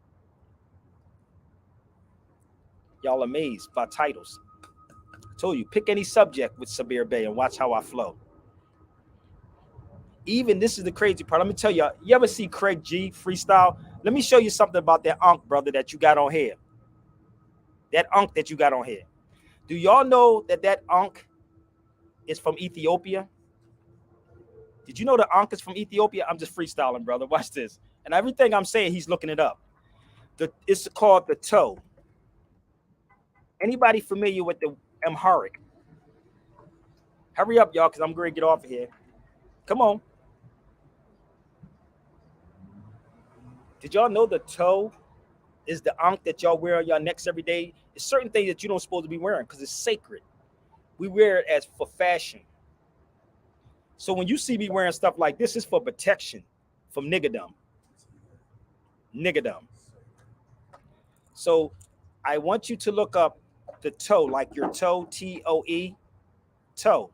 Y'all amazed by titles. I told you, pick any subject with Sabir Bey and watch how I flow. Even this is the crazy part. Let me tell you, you ever see Craig G freestyle? Let me show you something about that Ankh, brother, that you got on here. That Ankh that you got on here. Do y'all know that Ankh is from Ethiopia? Did you know the Ankh is from Ethiopia? I'm just freestyling, brother. Watch this. And everything I'm saying, he's looking it up. It's called the toe. Anybody familiar with the Amharic? Hurry up, y'all, because I'm going to get off of here. Come on. Did y'all know the toe is the ankh that y'all wear on your necks every day? It's certain things that you don't supposed to be wearing because it's sacred. We wear it as for fashion. So when you see me wearing stuff like this, it's for protection from niggerdom. Niggerdom. So I want you to look up the toe, like your toe, Toe, toe.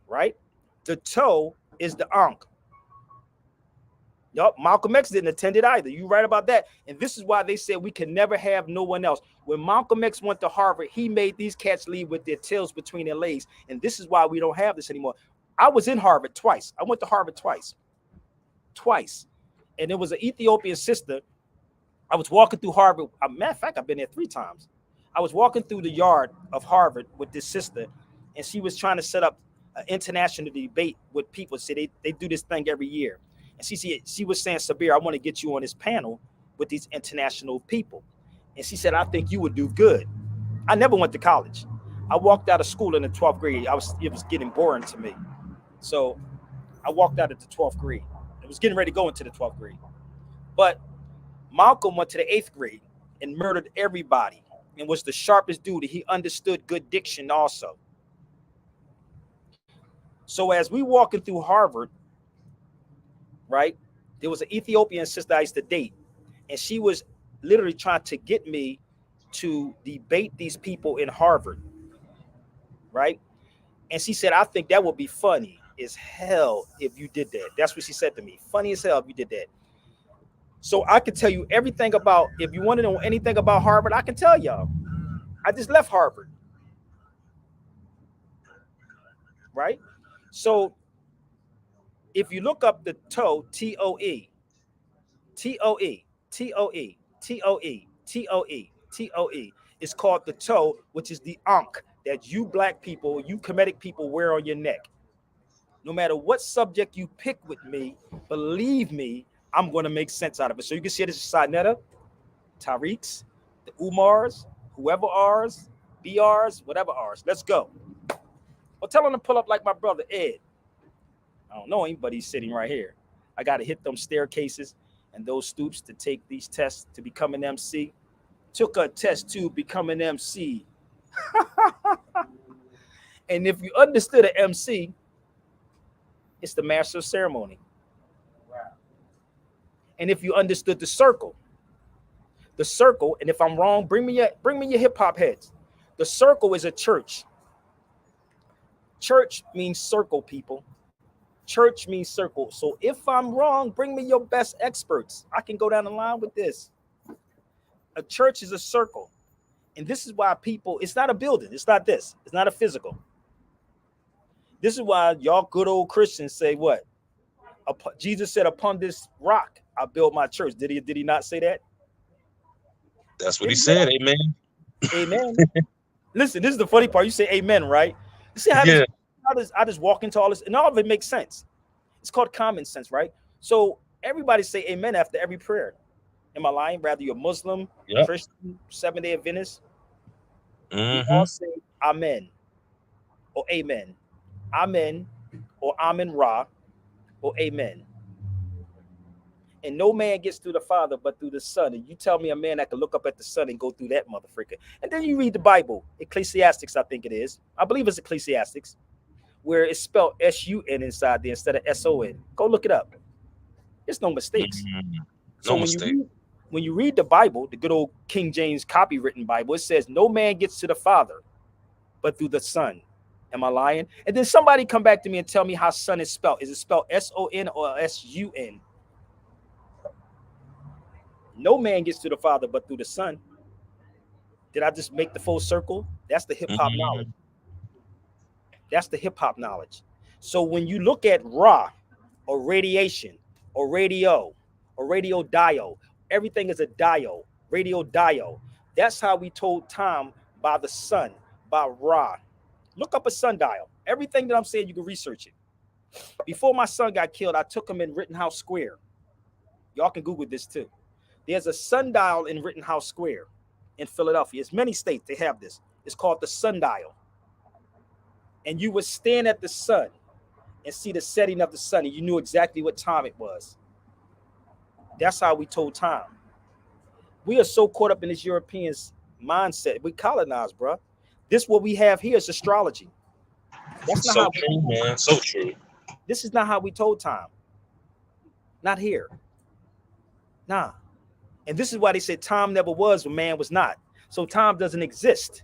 Right? The toe is the ankh. Yup, Malcolm X didn't attend it either. You right about that. And this is why they said we can never have no one else. When Malcolm X went to Harvard, he made these cats leave with their tails between their legs. And this is why we don't have this anymore. I was in Harvard twice. I went to Harvard twice. And there was an Ethiopian sister. I was walking through Harvard. As a matter of fact, I've been there 3 times. I was walking through the yard of Harvard with this sister, and she was trying to set up an international debate with people. See, they do this thing every year. And she was saying, Sabir, I want to get you on this panel with these international people. And she said, I think you would do good. I never went to college. I walked out of school in the 12th grade. It was getting boring to me. So I walked out at the 12th grade. I was getting ready to go into the 12th grade. But Malcolm went to the 8th grade and murdered everybody and was the sharpest dude. He understood good diction also. So as we walking through Harvard, right, there was an Ethiopian sister I used to date, and she was literally trying to get me to debate these people in Harvard, right? And she said, I think that would be funny as hell if you did that. That's what she said to me. Funny as hell if you did that. So I can tell you everything about, if you want to know anything about Harvard, I can tell y'all. I just left Harvard, right? So if you look up the toe, Toe, Toe, Toe, Toe, Toe, it's called the toe, which is the ankh that you black people, you Kemetic people wear on your neck. No matter what subject you pick with me, believe me, I'm going to make sense out of it. So you can see this is Sinetta, Tariq's, the Umars, whoever R's, BR's, whatever R's. Let's go. Well, tell him to pull up like my brother Ed. I don't know him, but he's sitting right here. I got to hit them staircases and those stoops to take these tests to become an MC. Took a test to become an MC. And if you understood an MC, it's the master of ceremony. Wow. And if you understood the circle, and if I'm wrong, bring me your hip hop heads. The circle is a church. Church means circle, people. Church means circle. So if I'm wrong, bring me your best experts. I can go down the line with this. A church is a circle. And this is why people, it's not a building. It's not this. It's not a physical. This is why y'all good old Christians say what? Jesus said, upon this rock, I build my church. Did he not say that? That's what he said. Amen. Amen. Listen, this is the funny part. You say amen, right? You see how I just walk into all this, and all of it makes sense. It's called common sense, right? So everybody say amen after every prayer. Am I lying? Rather you're Muslim, Christian, Seventh-day Adventist. We all say amen or amen. Amen or amen ra or amen. And no man gets through the Father but through the Son. And you tell me a man that can look up at the Son and go through that motherfucker. And then you read the Bible, Ecclesiastics, I think it is. I believe it's Ecclesiastics, where it's spelled S-U-N inside there instead of S-O-N. Go look it up. There's no mistakes. So when you read the Bible, the good old King James copywritten Bible, it says no man gets to the Father but through the Son. Am I lying? And then somebody come back to me and tell me how Son is spelled. Is it spelled S-O-N or S-U-N? No man gets to the Father but through the Son. Did I just make the full circle? That's the hip-hop knowledge. That's the hip-hop knowledge. So when you look at Ra or radiation or radio or radio dial, everything is a dial, radio dial. That's how we told time by the sun, by Ra. Look up a sundial. Everything that I'm saying, you can research it. Before my son got killed, I took him in Rittenhouse Square. Y'all can Google this too. There's a sundial in Rittenhouse Square. in Philadelphia. It's many states they have this. It's called the sundial. And you would stand at the sun and see the setting of the sun, and you knew exactly what time it was. That's how we told time. We are so caught up in this European mindset. We colonized, bro. This what we have here is astrology. That's not So how true, man. So true. This is not how we told time. Not here. Nah. And this is why they said time never was when man was not. So time doesn't exist.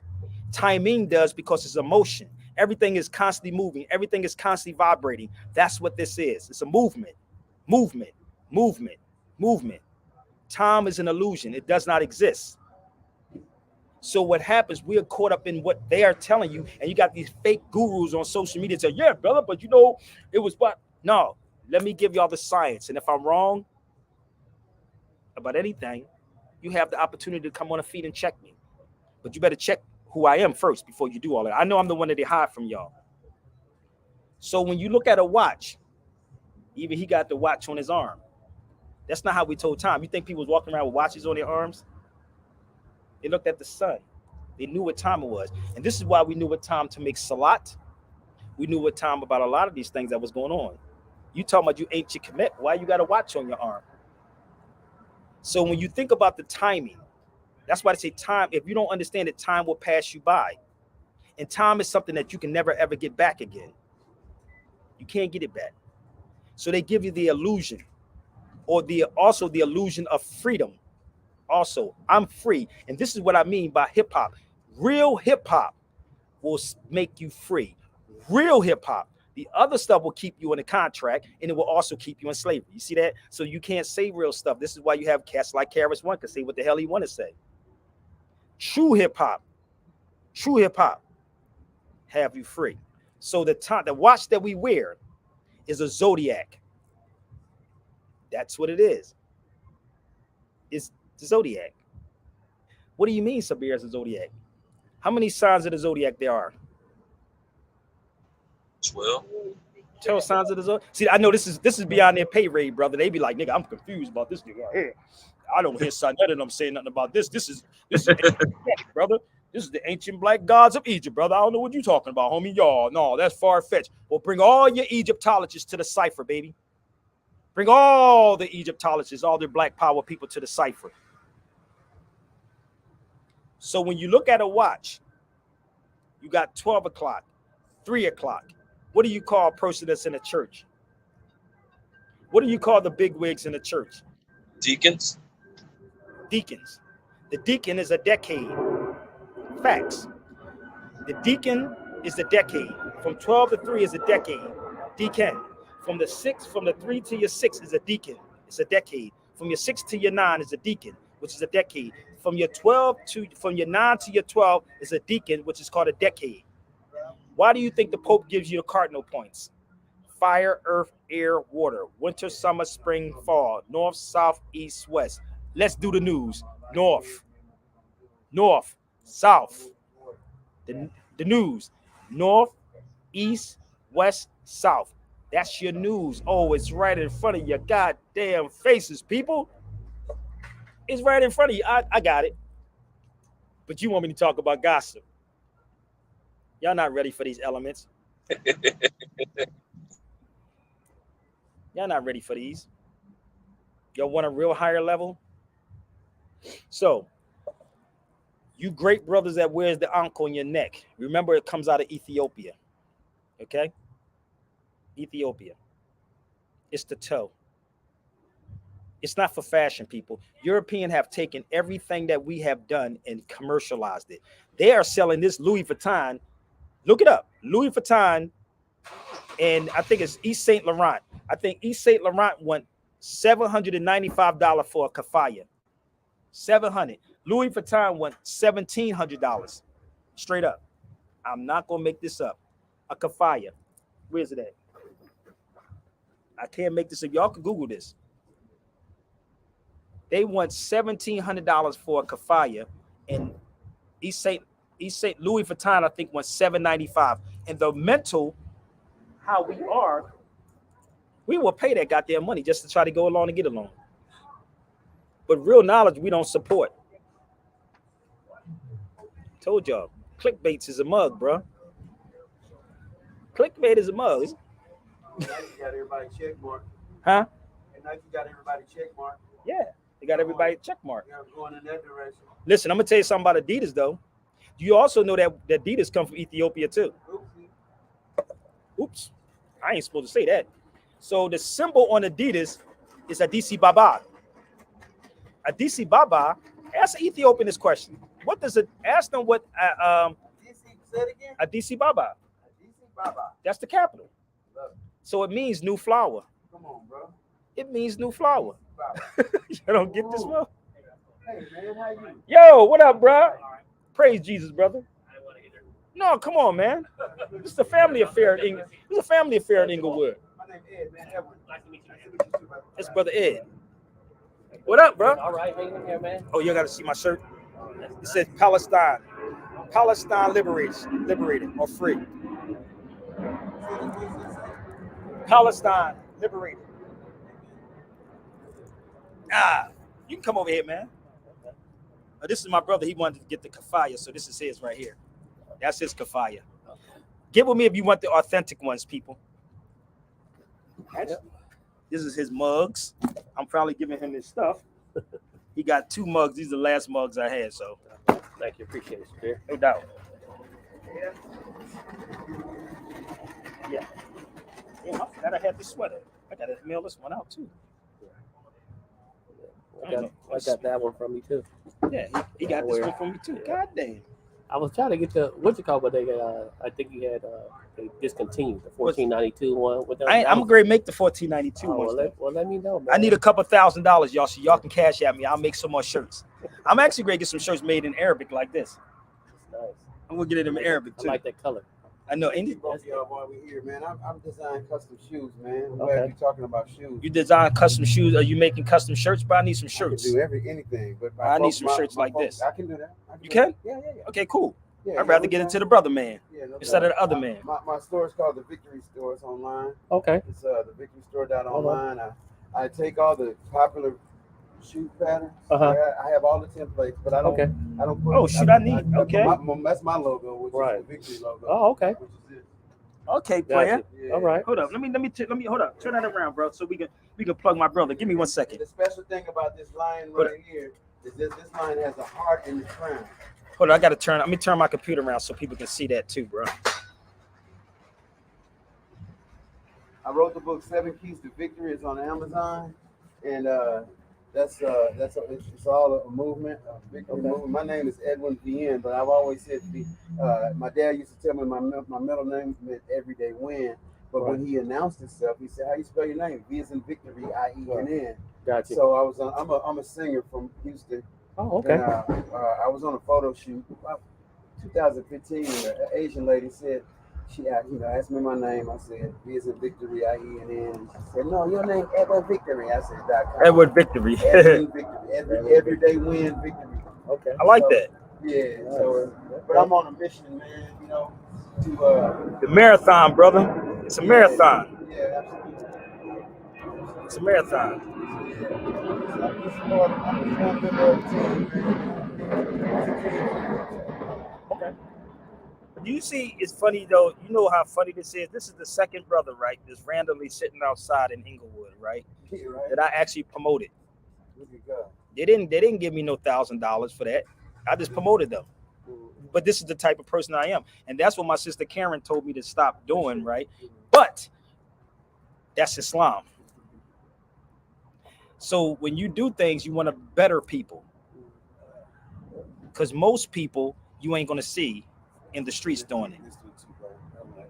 Timing does because it's emotion. Everything is constantly moving. Everything is constantly vibrating. That's what this is. It's a movement. Movement. Movement. Movement. Time is an illusion. It does not exist. So what happens, we are caught up in what they are telling you, and you got these fake gurus on social media say, yeah, brother, but you know, it was what? No, let me give y'all the science. And if I'm wrong about anything, you have the opportunity to come on a feed and check me. But you better check who I am first before you do all that. I know I'm the one that they hide from y'all. So when you look at a watch, even he got the watch on his arm. That's not how we told time. You think people was walking around with watches on their arms? They looked at the sun. They knew what time it was. And this is why we knew what time to make salat. We knew what time about a lot of these things that was going on. You talking about you ancient commit. Why you got a watch on your arm? So when you think about the timing, that's why they say time, if you don't understand it, time will pass you by. And time is something that you can never, ever get back again. You can't get it back. So they give you the illusion, or also the illusion of freedom. Also, I'm free. And this is what I mean by hip hop. Real hip hop will make you free. Real hip hop. The other stuff will keep you in a contract, and it will also keep you in slavery. You see that? So you can't say real stuff. This is why you have cats like Karis One can say what the hell he want to say. True hip hop have you free. So the watch that we wear is a zodiac. That's what it is. It's the zodiac. What do you mean, Sabir, is a zodiac? How many signs of the zodiac there are? 12. 12 signs of the zodiac. See, I know this is beyond their pay rate, brother. They be like, nigga, I'm confused about this nigga right here. I don't hear none of them saying nothing about this. This is brother. This is the ancient black gods of Egypt, brother. I don't know what you talking about, homie. Y'all, no, that's far-fetched. Well, bring all your Egyptologists to the cipher, baby. Bring all the Egyptologists, all their black power people to the cipher. So when you look at a watch, you got 12 o'clock, 3 o'clock. What do you call a person that's in a church? What do you call the bigwigs in the church? Deacons. Deacons. The deacon is a decade. Facts. The deacon is the decade. From 12 to 3 is a decade. Deacon. From the 3 to your 6 is a deacon. It's a decade. From your 6 to your 9 is a deacon, which is a decade. From your 9 to your 12 is a deacon, which is called a decade. Why do you think the Pope gives you the cardinal points? Fire, earth, air, water, winter, summer, spring, fall, north, south, east, west. Let's do the news. North, south. The news. North, east, west, south. That's your news. Oh, it's right in front of your goddamn faces, people. It's right in front of you. I got it. But you want me to talk about gossip. Y'all not ready for these elements. Y'all not ready for these. Y'all want a real higher level? So, you great brothers that wears the ankh on your neck. Remember, it comes out of Ethiopia. Okay? Ethiopia. It's the toe. It's not for fashion, people. Europeans have taken everything that we have done and commercialized it. They are selling this Louis Vuitton. Look it up. Louis Vuitton, and I think it's East St. Laurent. I think East St. Laurent went $795 for a kafaya. $700. Louis Vuitton went $1,700. Straight up. I'm not gonna make this up. A kafaya. Where's it at? I can't make this up. Y'all can Google this. They want $1,700 for a kafaya, and East St. Louis Vuitton, I think, went $795. And the mental, how we are, we will pay that goddamn money just to try to go along and get along. But real knowledge, we don't support. Told y'all, clickbaits is a mug, bro. Clickbait is a mug, Now you got everybody check mark. huh? And now you got everybody check mark. Yeah, they got everybody check mark. Yeah, going in that direction. Listen, I'm gonna tell you something about Adidas though. You also know that Adidas come from Ethiopia too. Oopsie. Oops, I ain't supposed to say that. So the symbol on Adidas is Adisi Baba. Adisi Baba. Ask an Ethiopian this question. What does it? Ask them what DC, say it again. Adisi Baba. DC Baba. That's the capital. Look, So it means new flower. come on, bro. It means new flower. Baba. You don't get this, bro? Hey, man, how you? Yo, what up, bro? Praise Jesus, brother. No, come on, man. This is a family affair in England. This is a family affair in Inglewood. My name is Ed, man. Edwin. Nice to meet you. Nice to meet you too, brother. That's brother Ed. What up, bro? All right, hanging here, man. Oh, you gotta see my shirt. It says Palestine. Palestine liberated or free. Palestine liberated. You can come over here, man. This is my brother. He wanted to get the kafaya, so this is his right here. That's his kafaya. Get with me if you want the authentic ones, people. This is his mugs. I'm probably giving him his stuff. He got 2 mugs. These are the last mugs I had, so Thank you. Appreciate it, Sabir. no doubt. Yeah. Damn, I forgot I had the sweater. I gotta mail this one out too. I got that one from you too. Yeah, he got this one from me too. God damn. I was trying to get the what you call, but they I think you had they discontinued the 1492 one. With them. I'm gonna make the 1492 Oh, ones. let me know, man. I need a couple $1,000, y'all, so y'all can cash at me. I'll make some more shirts. I'm actually gonna get some shirts made in Arabic like this. Nice. I'm gonna get it in Arabic I too. like that color. I know. Ain't it? Both y'all while we here, man. I'm designing custom shoes, man. I'm Okay. glad you're talking about shoes. You design custom shoes? Are you making custom shirts? But I need some I shirts. can do anything, but I need some shirts like this. I can do that. You can? Yeah. Okay, cool. Yeah, I'd rather get it to the brother man instead of the other man. My store is called the Victory Store. It's online. Okay. It's the victorystore.online. I take all the popular shoe patterns. Uh-huh. I have all the templates, but I don't. Okay. I don't put. Oh, shoot, I need. Okay. That's my logo, which Right. is the Victory logo. Oh, okay. Which is it. Okay, player. Gotcha. Yeah. All right. Hold up. Let me hold up. Turn that around, bro, so we can plug my brother. Give me 1 second. The special thing about this line right here is this line has a heart in the crown. Hold on, I gotta turn. Let me turn my computer around so people can see that too, bro. I wrote the book 7 Keys to Victory. It's on Amazon, and it's all a movement, a victory movement. My name is Edwin VN, but I've always said my dad used to tell me my middle name meant everyday win. But when he announced himself, he said, "How you spell your name? V as in victory, IENN." Gotcha. So I was I'm a singer from Houston. Oh, okay. And, I was on a photo shoot about 2015. An Asian lady said, she asked me my name. I said, V as in victory, IENN. She said, "No, your name Edward Victory." I said, .com. Edward Victory. Edwin Victory. Everyday win victory. Okay. I like that. Yeah. So, but I'm on a mission, man. To The marathon, brother. It's a marathon. Yeah, absolutely. It's a marathon. Okay. You see, it's funny though. You know how funny this is. This is the second brother, right? That's randomly sitting outside in Inglewood, right? Yeah, right. That I actually promoted. Look at God. They didn't give me no $1,000 for that. I just promoted them. But this is the type of person I am, and that's what my sister Karen told me to stop doing, right? But that's Islam. So when you do things, you want to better people, because most people you ain't gonna see in the streets doing it.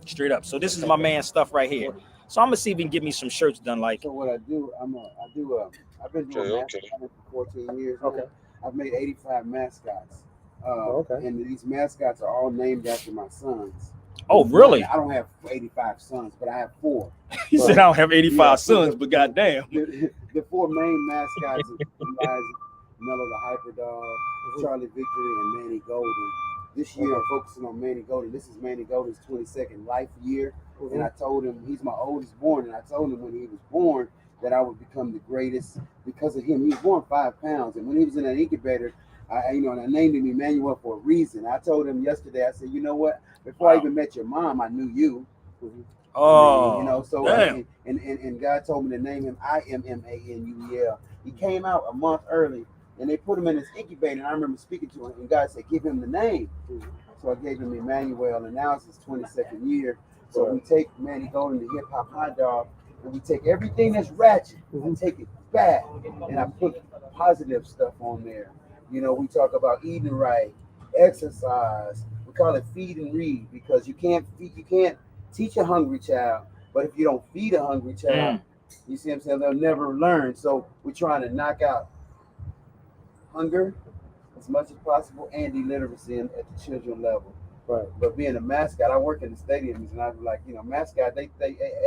Straight up. So this is my man's stuff right here. So I'm gonna see if he can get me some shirts done. Like, So what I do, I've been doing mascoting for 14 years. Okay. Now. I've made 85 mascots. Okay. And these mascots are all named after my sons. oh really? I don't have 85 sons, but I have 4. He said I don't have 85 sons, but goddamn. The 4 main mascots are Mello the Hyper Dog, Charlie Victory, and Manny Golden. This year I'm focusing on Manny Golden. This is Manny Golden's 22nd life year. And I told him he's my oldest born, and I told him when he was born that I would become the greatest because of him. He was born 5 pounds, and when he was in that incubator, And I named him Emmanuel for a reason. I told him yesterday. I said, you know what? Before I even met your mom, I knew you. Oh, I mean, so damn. and God told me to name him Immanuel. He came out a month early, and they put him in this incubator. And I remember speaking to him, and God said, give him the name. So I gave him Emmanuel, and now it's his 22nd year. So we take Manny Golden, the hip hop hot dog, and we take everything that's ratchet and take it back, and I put positive stuff on there. We talk about eating right, exercise. We call it feed and read, because you can't teach a hungry child, but if you don't feed a hungry child, you see what I'm saying, they'll never learn. So we're trying to knock out hunger as much as possible and illiteracy at the children level. Right. But being a mascot, I work in the stadiums, and I'm like, mascot, they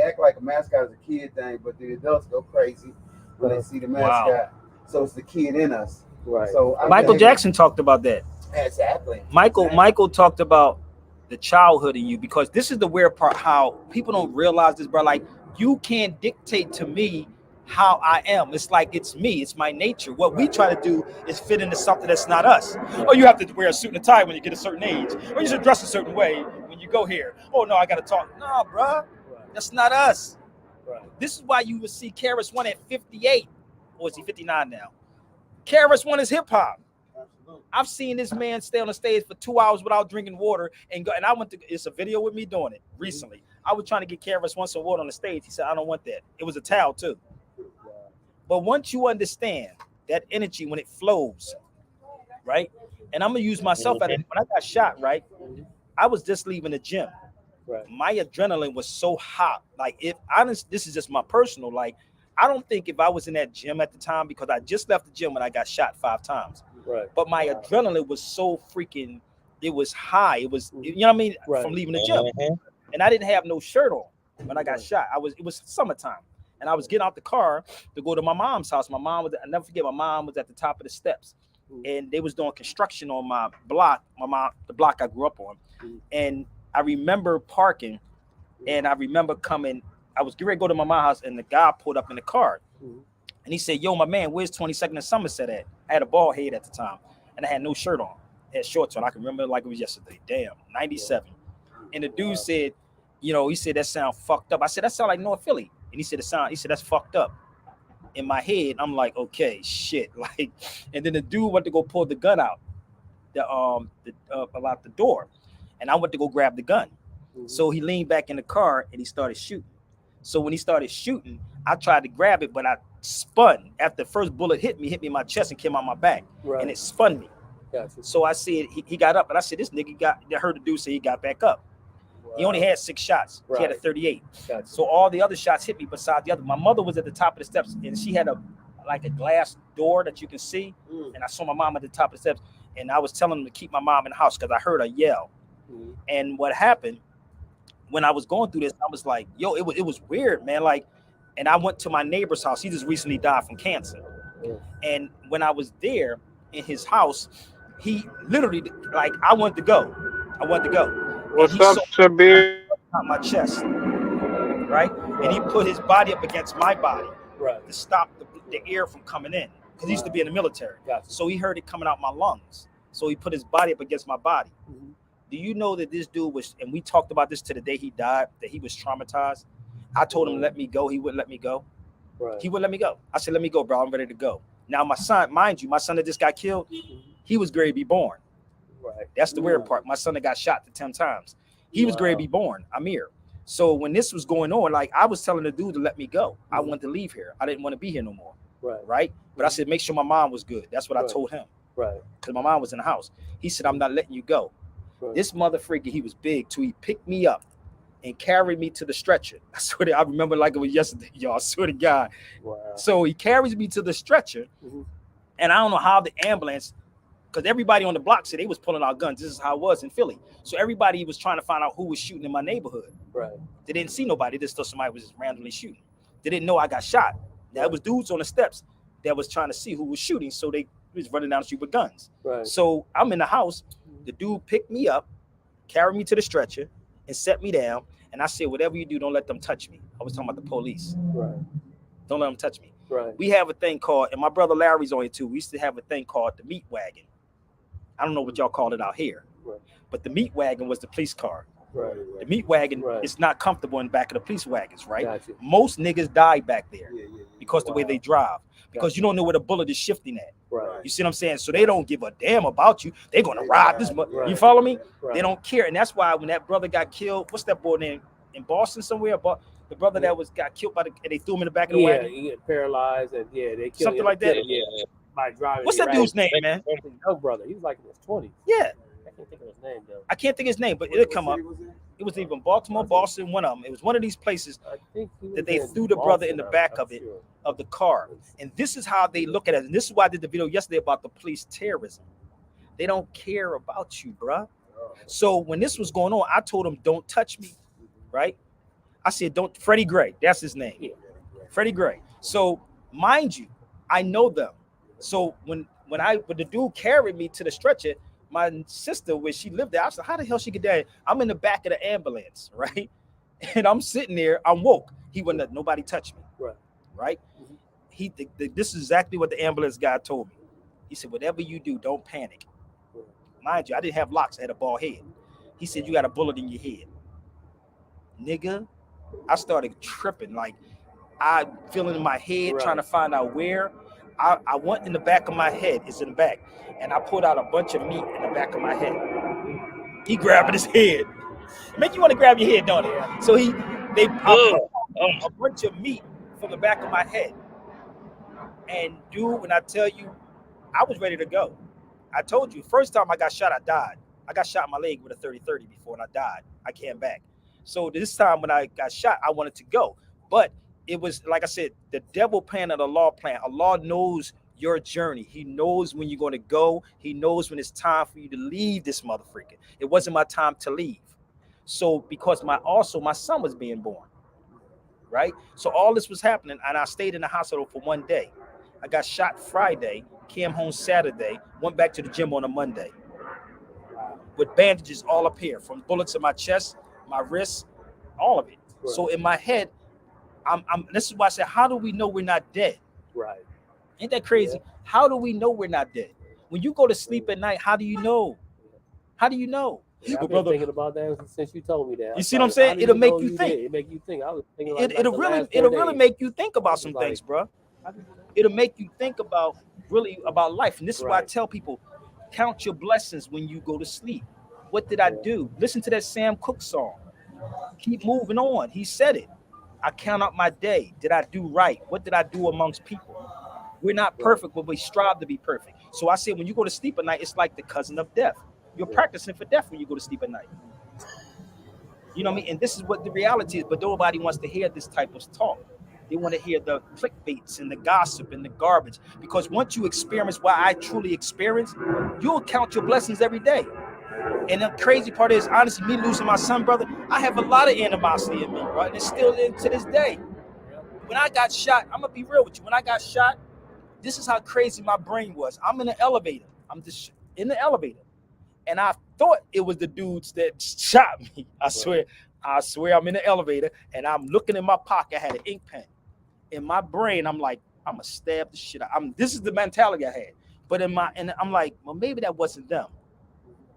act like a mascot is a kid thing, but the adults go crazy when they see the mascot. Wow. So it's the kid in us. Right. So Michael Jackson talked about that. Exactly. Michael talked about the childhood in you, because this is the weird part, how people don't realize this, bro. Like, you can't dictate to me how I am. It's like, it's me, it's my nature. What we try to do is fit into something that's not us. Oh, you have to wear a suit and a tie when you get a certain age, or you should dress a certain way when you go here. Oh no, I gotta talk. No, bro, that's not us. This is why you would see Karis One at 58, or is he 59 now? Karis One is hip hop. I've seen this man stay on the stage for 2 hours without drinking water, and I went to, it's a video with me doing it recently. I was trying to get Karis One some water on the stage. He said, I don't want that. It was a towel too. But once you understand that energy, when it flows, right? And I'm gonna use myself at it. When I got shot, right? I was just leaving the gym. Right. My adrenaline was so hot. Like, this is just my personal, like, I don't think if I was in that gym at the time, because I just left the gym when I got shot 5 times. Right. But my adrenaline was so freaking, it was high. It was, you know what I mean? Right. From leaving the gym. And I didn't have no shirt on when I got shot. It was summertime. And I was getting out the car to go to my mom's house. My mom was, I never forget, my mom was at the top of the steps. And they was doing construction on my block, the block I grew up on. And I remember parking, and I remember coming, I was getting ready to go to my mom's house, and the guy pulled up in the car. And he said, yo, my man, where's 22nd and Somerset at? I had a bald head at the time, and I had no shirt on. I had shorts on. I can remember it like it was yesterday. Damn, 97. And the dude said, he said, that sound fucked up. I said, that sound like North Philly. And he said, that's fucked up. In my head, I'm like, okay, shit. Like, and then the dude went to go pull the gun out, about the door. And I went to go grab the gun. So he leaned back in the car and he started shooting. So when he started shooting, I tried to grab it, but I spun. After the first bullet hit me in my chest and came out my back. Right. And it spun me. Gotcha. So I said, he got up, and I said, this nigga I heard the dude say he got back up. Wow. He only had 6 shots. Right. He had a 38. Gotcha. So all the other shots hit me besides the other. My mother was at the top of the steps, and she had a glass door that you can see. And I saw my mom at the top of the steps, and I was telling them to keep my mom in the house because I heard her yell. And what happened when I was going through this, I was like, yo, it was weird, man. Like, and I went to my neighbor's house. He just recently died from cancer. And when I was there in his house, he literally, like, I wanted to go. What's up, Sabir? My chest, right? And he put his body up against my body, right, to stop the air from coming in, because he used to be in the military. Gotcha. So he heard it coming out my lungs. So he put his body up against my body. Do you know that this dude was, and we talked about this to the day he died, that he was traumatized? I told him, let me go. He wouldn't let me go. Right. He wouldn't let me go. I said, let me go, bro. I'm ready to go. Now, my son, mind you, my son that just got killed, he was ready to be born. Right. That's the weird part. My son that got shot 10 times. He was ready to be born, Amir. So when this was going on, like, I was telling the dude to let me go. I wanted to leave here. I didn't want to be here no more. Right. But I said, make sure my mom was good. That's what I told him. Right. Because my mom was in the house. He said, I'm not letting you go. Right. This mother freaker, he was big too. He picked me up and carried me to the stretcher. I swear to, I remember like it was yesterday, y'all. I swear to God. Wow. So he carries me to the stretcher, and I don't know how the ambulance, because everybody on the block said they was pulling out guns. This is how it was in Philly. So everybody was trying to find out who was shooting in my neighborhood. Right. They didn't see nobody. They just thought somebody was just randomly shooting. They didn't know I got shot. There was dudes on the steps that was trying to see who was shooting, so they was running down the street with guns. Right. So I'm in the house. The dude picked me up, carried me to the stretcher, and set me down. And I said, whatever you do, don't let them touch me. I was talking about the police. Right. Don't let them touch me. Right. We have a thing called, and my brother Larry's on it too. We used to have a thing called the meat wagon. I don't know what y'all call it out here, Right. but the meat wagon was the police car. Right. The meat wagon Right. is not comfortable in the back of the police wagons, right? Gotcha. Most niggas die back there Yeah. because the way they drive, because you don't know where the bullet is shifting at. Right. You see what I'm saying? So they don't give a damn about you. They're gonna rob this. Right. You follow me? Right. They don't care, and that's why when that brother got killed, what's that boy name in Boston somewhere? But the brother that got killed by and they threw him in the back of the wagon. He get paralyzed and they killed Something him. like that. Yeah. By driving. What's that dude's name, man? Young brother. He was like in his 20s. Yeah, I can't think of his name though. I can't think of his name, but it'll come up. It was even Baltimore, Boston, one of them. It was one of these places I think that they threw the brother in the back of it, of the car. And this is how they look at it. And this is why I did the video yesterday about the police terrorism. They don't care about you, bruh. So when this was going on, I told them, don't touch me, right? I said, don't, Freddie Gray, that's his name. Yeah. Freddie Gray. So mind you, I know them. So when the dude carried me to the stretcher, my sister, where she lived there, I said, how the hell she get there? I'm in the back of the ambulance, right? And I'm sitting there, I'm woke. He wouldn't let nobody touch me, right? This is exactly what the ambulance guy told me. He said, whatever you do, don't panic. Mind you, I didn't have locks, I had a bald head. He said, you got a bullet in your head. Nigga, I started tripping, like I feeling in my head, trying to find out where. I went in the back of my head, it's in the back, and I pulled out a bunch of meat in the back of my head. He grabbing his head. Make you want to grab your head, don't it? So I pulled a bunch of meat from the back of my head. And dude, when I tell you, I was ready to go. I told you, first time I got shot, I died. I got shot in my leg with a 30-30 before, and I died. I came back. So this time when I got shot, I wanted to go. But it was, like I said, the devil plan and the law plan. Allah knows your journey. He knows when you're going to go. He knows when it's time for you to leave this motherfucker. It wasn't my time to leave. So because my son was being born, right? So all this was happening, and I stayed in the hospital for 1 day. I got shot Friday, came home Saturday, went back to the gym on a Monday with bandages all up here, from bullets in my chest, my wrists, all of it. Right. So in my head, this is why I said, how do we know we're not dead? Right. Ain't that crazy? Yeah. How do we know we're not dead? When you go to sleep at night, how do you know? How do you know? Yeah, I've been thinking about that since you told me that. You see what I'm saying? It'll make you think. It make you think. I was thinking like it'll really make you think about some things, bro. It'll make you think about life. And this is why I tell people, count your blessings when you go to sleep. What did I do? Listen to that Sam Cooke song. Keep moving on. He said it. I count up my day. Did I do right? What did I do amongst people? We're not perfect, but we strive to be perfect. So I say, when you go to sleep at night, it's like the cousin of death. You're practicing for death when you go to sleep at night. You know what I mean? And this is what the reality is, but nobody wants to hear this type of talk. They want to hear the clickbaits and the gossip and the garbage. Because once you experience what I truly experienced, you'll count your blessings every day. And the crazy part is, honestly, me losing my son, brother, I have a lot of animosity in me, bro. And it's still in to this day. When I got shot, I'm going to be real with you. When I got shot, this is how crazy my brain was. I'm in the elevator. I'm just in the elevator. And I thought it was the dudes that shot me. I swear I'm in the elevator and I'm looking in my pocket. I had an ink pen. In my brain, I'm like, I'm gonna stab the shit out. This is the mentality I had. But I'm like, well, maybe that wasn't them.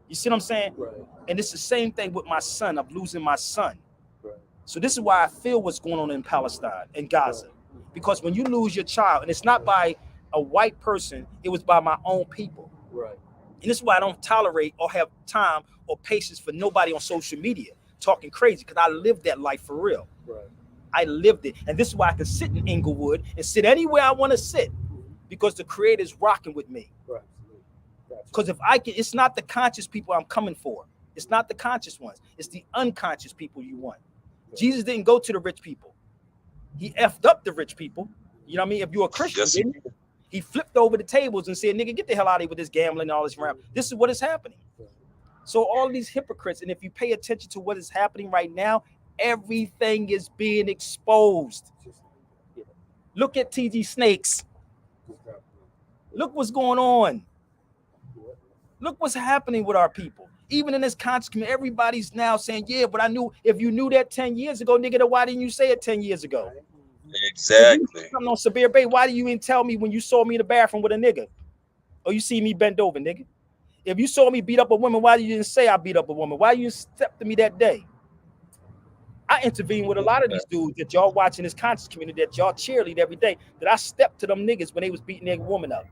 You see what I'm saying? Right. And it's the same thing with my son. I'm losing my son. Right. So this is why I feel what's going on in Palestine and Gaza. Right. Because when you lose your child, and it's not by a white person, it was by my own people. Right. And this is why I don't tolerate or have time or patience for nobody on social media talking crazy, because I lived that life for real. Right. I lived it. And this is why I can sit in Inglewood and sit anywhere I want to sit, because the Creator is rocking with me. Right. Because if I can, it's not the conscious people I'm coming for. It's not the conscious ones. It's the unconscious people you want. Right. Jesus didn't go to the rich people. He effed up the rich people. You know what I mean? If you're a Christian, he flipped over the tables and said, nigga, get the hell out of here with this gambling and all this around. This is what is happening. So all these hypocrites, and if you pay attention to what is happening right now, everything is being exposed. Look at TG Snakes. Look what's going on. Look what's happening with our people. Even in this conscious community, everybody's now saying, yeah, but I knew, if you knew that 10 years ago, nigga, then why didn't you say it 10 years ago? Exactly. Something on Sabir Bey, why did you even tell me when you saw me in the bathroom with a nigga? Or you see me bent over, nigga? If you saw me beat up a woman, why you didn't say I beat up a woman? Why you stepped to me that day? I intervene with a lot of these dudes that y'all watching this conscious community that y'all cheerlead every day, that I stepped to them niggas when they was beating their woman up.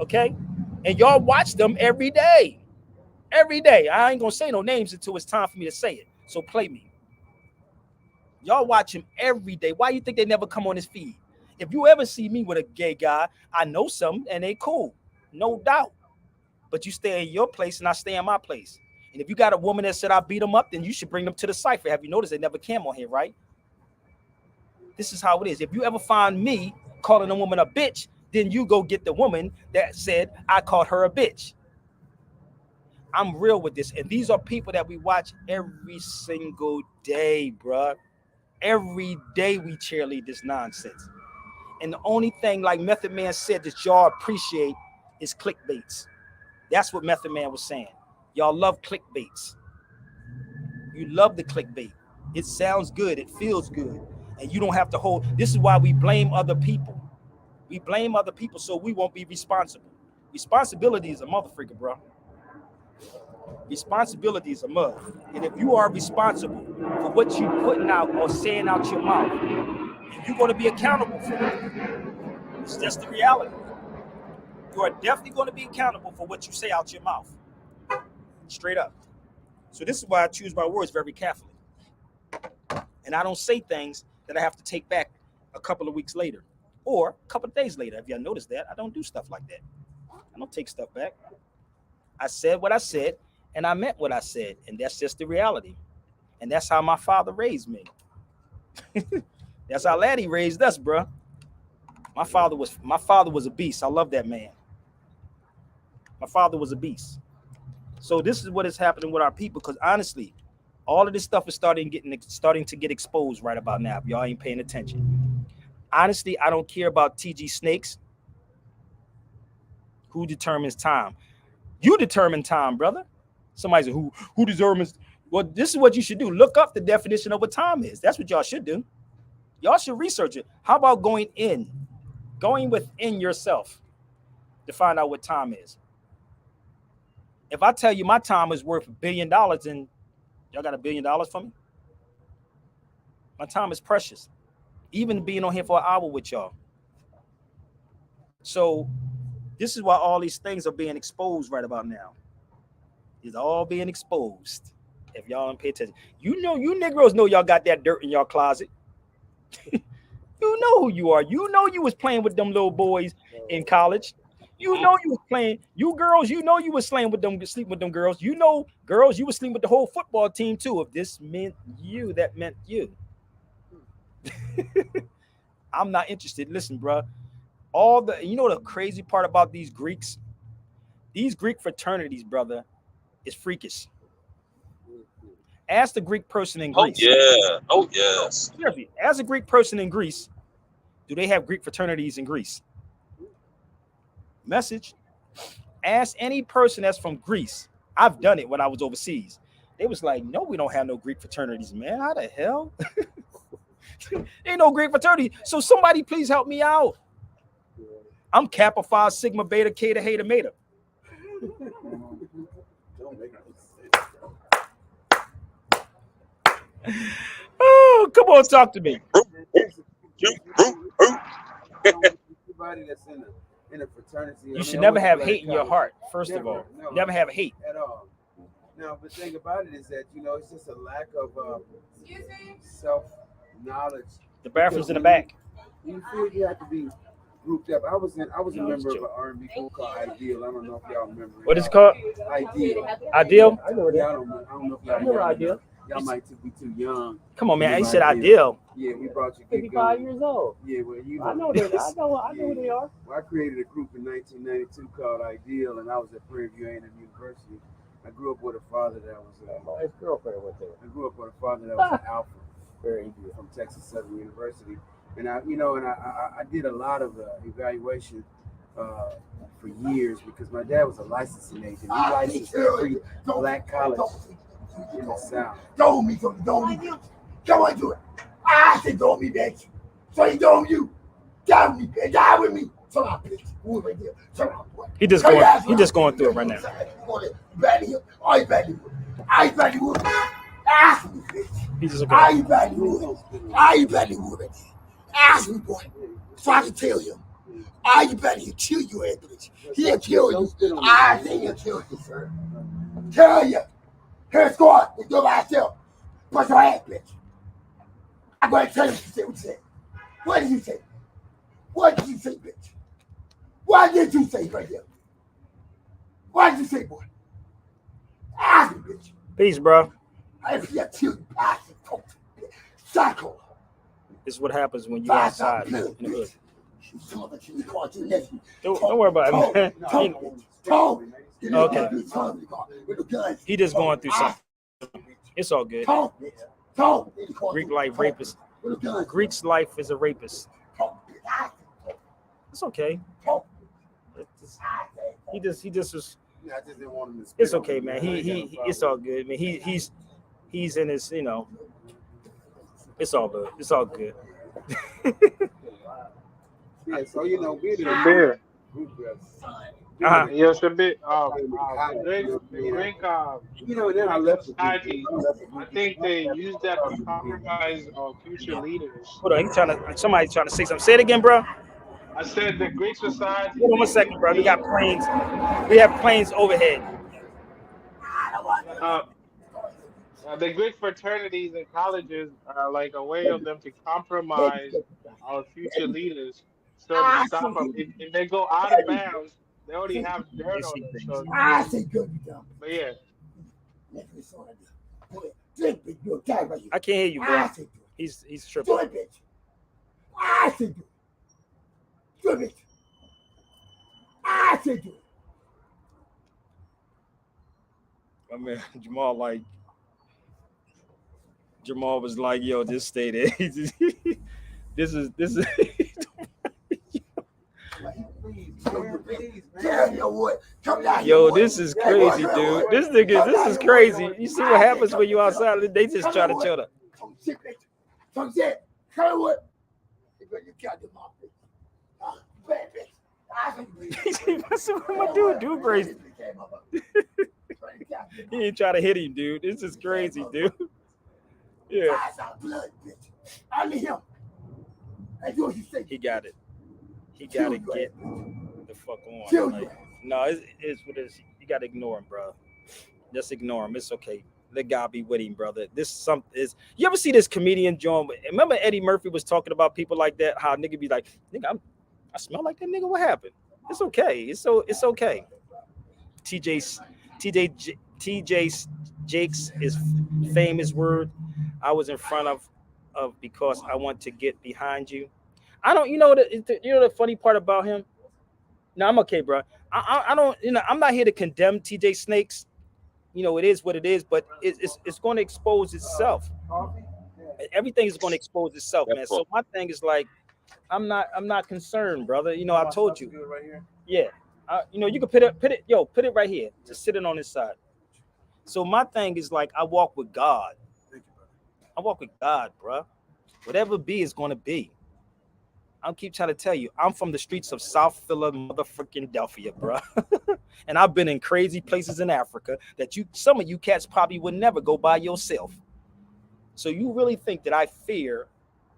Okay? And y'all watch them every day. Every day. I ain't gonna say no names until it's time for me to say it. So play me. Y'all watch him every day. Why you think they never come on his feed? If you ever see me with a gay guy, I know some and they cool. No doubt. But you stay in your place and I stay in my place. And if you got a woman that said I beat them up, then you should bring them to the cipher. Have you noticed they never came on here, right? This is how it is. If you ever find me calling a woman a bitch, then you go get the woman that said I called her a bitch. I'm real with this. And these are people that we watch every single day, bruh. Every day we cheerlead this nonsense. And the only thing, like Method Man said, that y'all appreciate is clickbaits. That's what Method Man was saying. Y'all love clickbaits. You love the clickbait. It sounds good. It feels good. And you don't have to hold. This is why we blame other people. We blame other people so we won't be responsible. Responsibility is a motherfucker, bro. Responsibility is a mother. And if you are responsible for what you're putting out or saying out your mouth, you're going to be accountable for it. It's just the reality. You are definitely going to be accountable for what you say out your mouth. Straight up. So this is why I choose my words very carefully. And I don't say things that I have to take back a couple of weeks later or a couple of days later. If y'all notice that, I don't do stuff like that. I don't take stuff back. I said what I said, and I meant what I said, and that's just the reality. And that's how my father raised me. That's how Laddie raised us, bro. My father was a beast. I love that man. My father was a beast. So this is what is happening with our people, because honestly, all of this stuff is starting to get exposed right about now. If y'all ain't paying attention. Honestly, I don't care about TG Snakes. Who determines time? You determine time, brother. Somebody said, who determines? Well, this is what you should do. Look up the definition of what time is. That's what y'all should do. Y'all should research it. How about going within yourself to find out what time is? If I tell you my time is worth $1 billion, then y'all got $1 billion for me? My time is precious. Even being on here for an hour with y'all. So this is why all these things are being exposed right about now. It's all being exposed. If y'all don't pay attention. You know, you Negroes know y'all got that dirt in your closet. You know who you are. You know you was playing with them little boys in college. You know you was playing. You girls, you know you was sleeping with them girls. You know, girls, you was sleeping with the whole football team too. If this meant you, that meant you. I'm not interested. Listen, bro. You know the crazy part about these Greeks? These Greek fraternities, brother, is freakish. Ask the Greek person in Greece. Oh, yeah. Oh, yes. As a Greek person in Greece, do they have Greek fraternities in Greece? Message. Ask any person that's from Greece. I've done it when I was overseas. They was like, no, we don't have no Greek fraternities, man. How the hell? Ain't no Greek fraternity. So somebody please help me out. I'm Kappa Phi Sigma Beta Kata Heta Meta. Oh, come on, talk to me. Everybody that's in a fraternity, You should never have hate in your heart, first of all. Never have hate. At all. Now, the thing about it is that, you know, it's just a lack of self-knowledge. The bathroom's in the back. You feel you have to be grouped up. I was a member of an R&B group called Ideal. I don't know if y'all remember it. What is it called? Ideal. Ideal? I know that. I don't know if y'all remember Ideal. Y'all might be too young. Come on, man. You said Ideal. Yeah, we brought you 55 years old. Yeah, well, you know. I know that. I know who they are. Well, I created a group in 1992 called Ideal, and I was at Prairie View A&M University. I grew up with a father that was my ex-girlfriend went there. I grew up with a father that was an alpha from Texas Southern University, and I did a lot of evaluation for years because my dad was a licensing agent. He licensed 3 black colleges in the South. Don't me. Come on, do it. I said don't me, bitch. So he told you. Die with me, bitch. Die with me. He just going through it right now. He's just Are you badly wounded? Are you badly wounded? Ask me, boy, so I can tell him. Are you badly? He'll kill you, bitch. He'll kill you. I think he'll kill you, sir. Tell you. Here's squad. You do by yourself. Push your ass, bitch. I'm going to tell you what you said. What you said. What did you say? What did you say, bitch? What did you say right there? What did you say, boy? Ask me, bitch. Peace, bro. I feel kill you, bastard. Psycho. This is what happens when you outside in the hood. Don't worry about it, man. Okay. He just going through something. It's all good. Greek life rapist. Greek's life is a rapist. It's okay. He just was. I just didn't want him to. It's okay, man. He it's all good, man. He's in his, it's all good. It's all good. Yeah, so we're Sabir. Uh-huh. Yeah, Sabir. Greek, then I left. society, I think they use that to compromise future leaders. Hold on, somebody's trying to say something. Say it again, bro. I said the Greek society. Hold on 1 second, bro. We got planes. We have planes overhead. The Greek fraternities and colleges are like a way of them to compromise our future leaders. So to stop them, if they go out of bounds, they already have dirt on them. So, I say good, you dumb. but yeah, I can't hear you, bro. He's Do tripping. it, bitch. I say do it. Do it, bitch. I say do it. My man Jamal was like, yo, just stay there. This is yo, this is crazy, dude. This is crazy. You see what happens when you outside? They just try to chill up. Some shit. Tell me what. You got the mouth, bitch. My dude crazy. He ain't trying to hit him, dude. This is crazy, dude. Yeah. I need him. He got it. He got to get the fuck on. Like, no, it's what it is. You got to ignore him, bro. Just ignore him. It's okay. Let God be with him, brother. You ever see this comedian John? Remember Eddie Murphy was talking about people like that? How nigga be like, nigga, I smell like that nigga. What happened? It's okay. It's okay. TJ Jakes is famous word I was in front of because I want to get behind you. I don't, the funny part about him. No, I'm okay, bro. I don't, I'm not here to condemn TJ Snakes. It is what it is, but it's going to expose itself. Everything is going to expose itself, man. So my thing is like, I'm not concerned, brother. I told you. Yeah. You can put it right here. Just sitting on this side. So my thing is like, I walk with God. I walk with God, bro. Whatever be is going to be. I'll keep trying to tell you, I'm from the streets of South Philadelphia, bro. And I've been in crazy places in Africa that some of you cats probably would never go by yourself. So you really think that I fear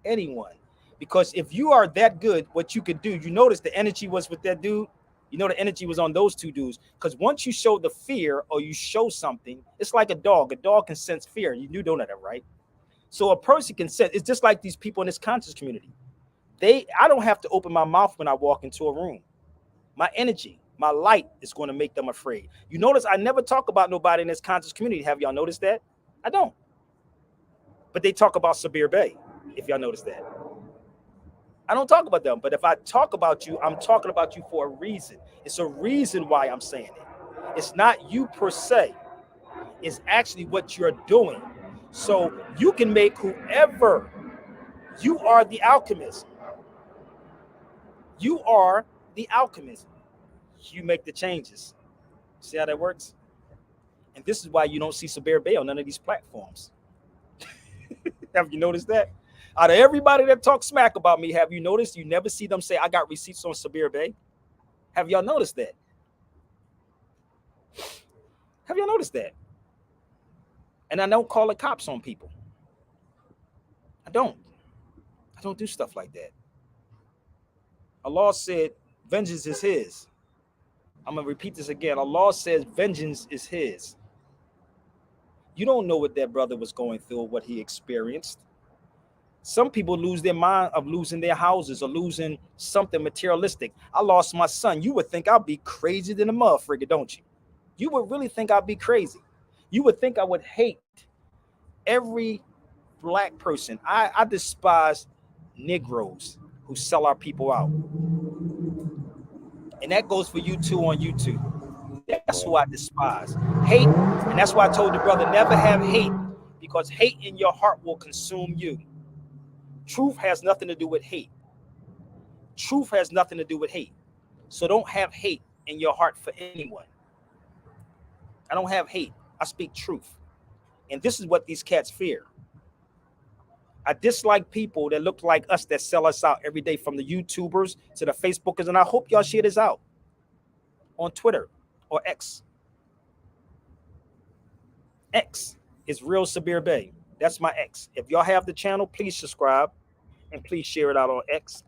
anyone? Because if you are that good, what you could do, you notice the energy was with that dude. The energy was on those two dudes. Because once you show the fear or you show something, it's like a dog. A dog can sense fear. You know that, right? So a person can sense. It's just like these people in this conscious community. I don't have to open my mouth when I walk into a room. My energy, my light is going to make them afraid. You notice I never talk about nobody in this conscious community. Have y'all noticed that? I don't. But they talk about Sabir Bey, if y'all notice that. I don't talk about them, but if I talk about you, I'm talking about you for a reason. It's a reason why I'm saying it. It's not you per se. It's actually what you're doing. So you can make whoever, you are the alchemist. You are the alchemist. You make the changes. See how that works? And this is why you don't see Sabir Bey on none of these platforms. Have you noticed that? Out of everybody that talks smack about me, have you noticed you never see them say, I got receipts on Sabir Bey? Have y'all noticed that? Have y'all noticed that? And I don't call the cops on people. I don't do stuff like that. Allah said, vengeance is his. I'm going to repeat this again. Allah says, vengeance is his. You don't know what that brother was going through, what he experienced. Some people lose their mind of losing their houses or losing something materialistic. I lost my son. You would think I'd be crazy than a motherfucker, don't you? You would really think I'd be crazy. You would think I would hate every black person. I despise Negroes who sell our people out. And that goes for you too on YouTube. That's who I despise. Hate. And that's why I told the brother, never have hate, because hate in your heart will consume you. Truth has nothing to do with hate. Truth has nothing to do with hate. So don't have hate in your heart for anyone. I don't have hate. I speak truth. And this is what these cats fear. I dislike people that look like us that sell us out every day, from the YouTubers to the Facebookers. And I hope y'all share this out on Twitter or X. X is Real Sabir Bey. That's my X. If y'all have the channel, please subscribe and please share it out on X.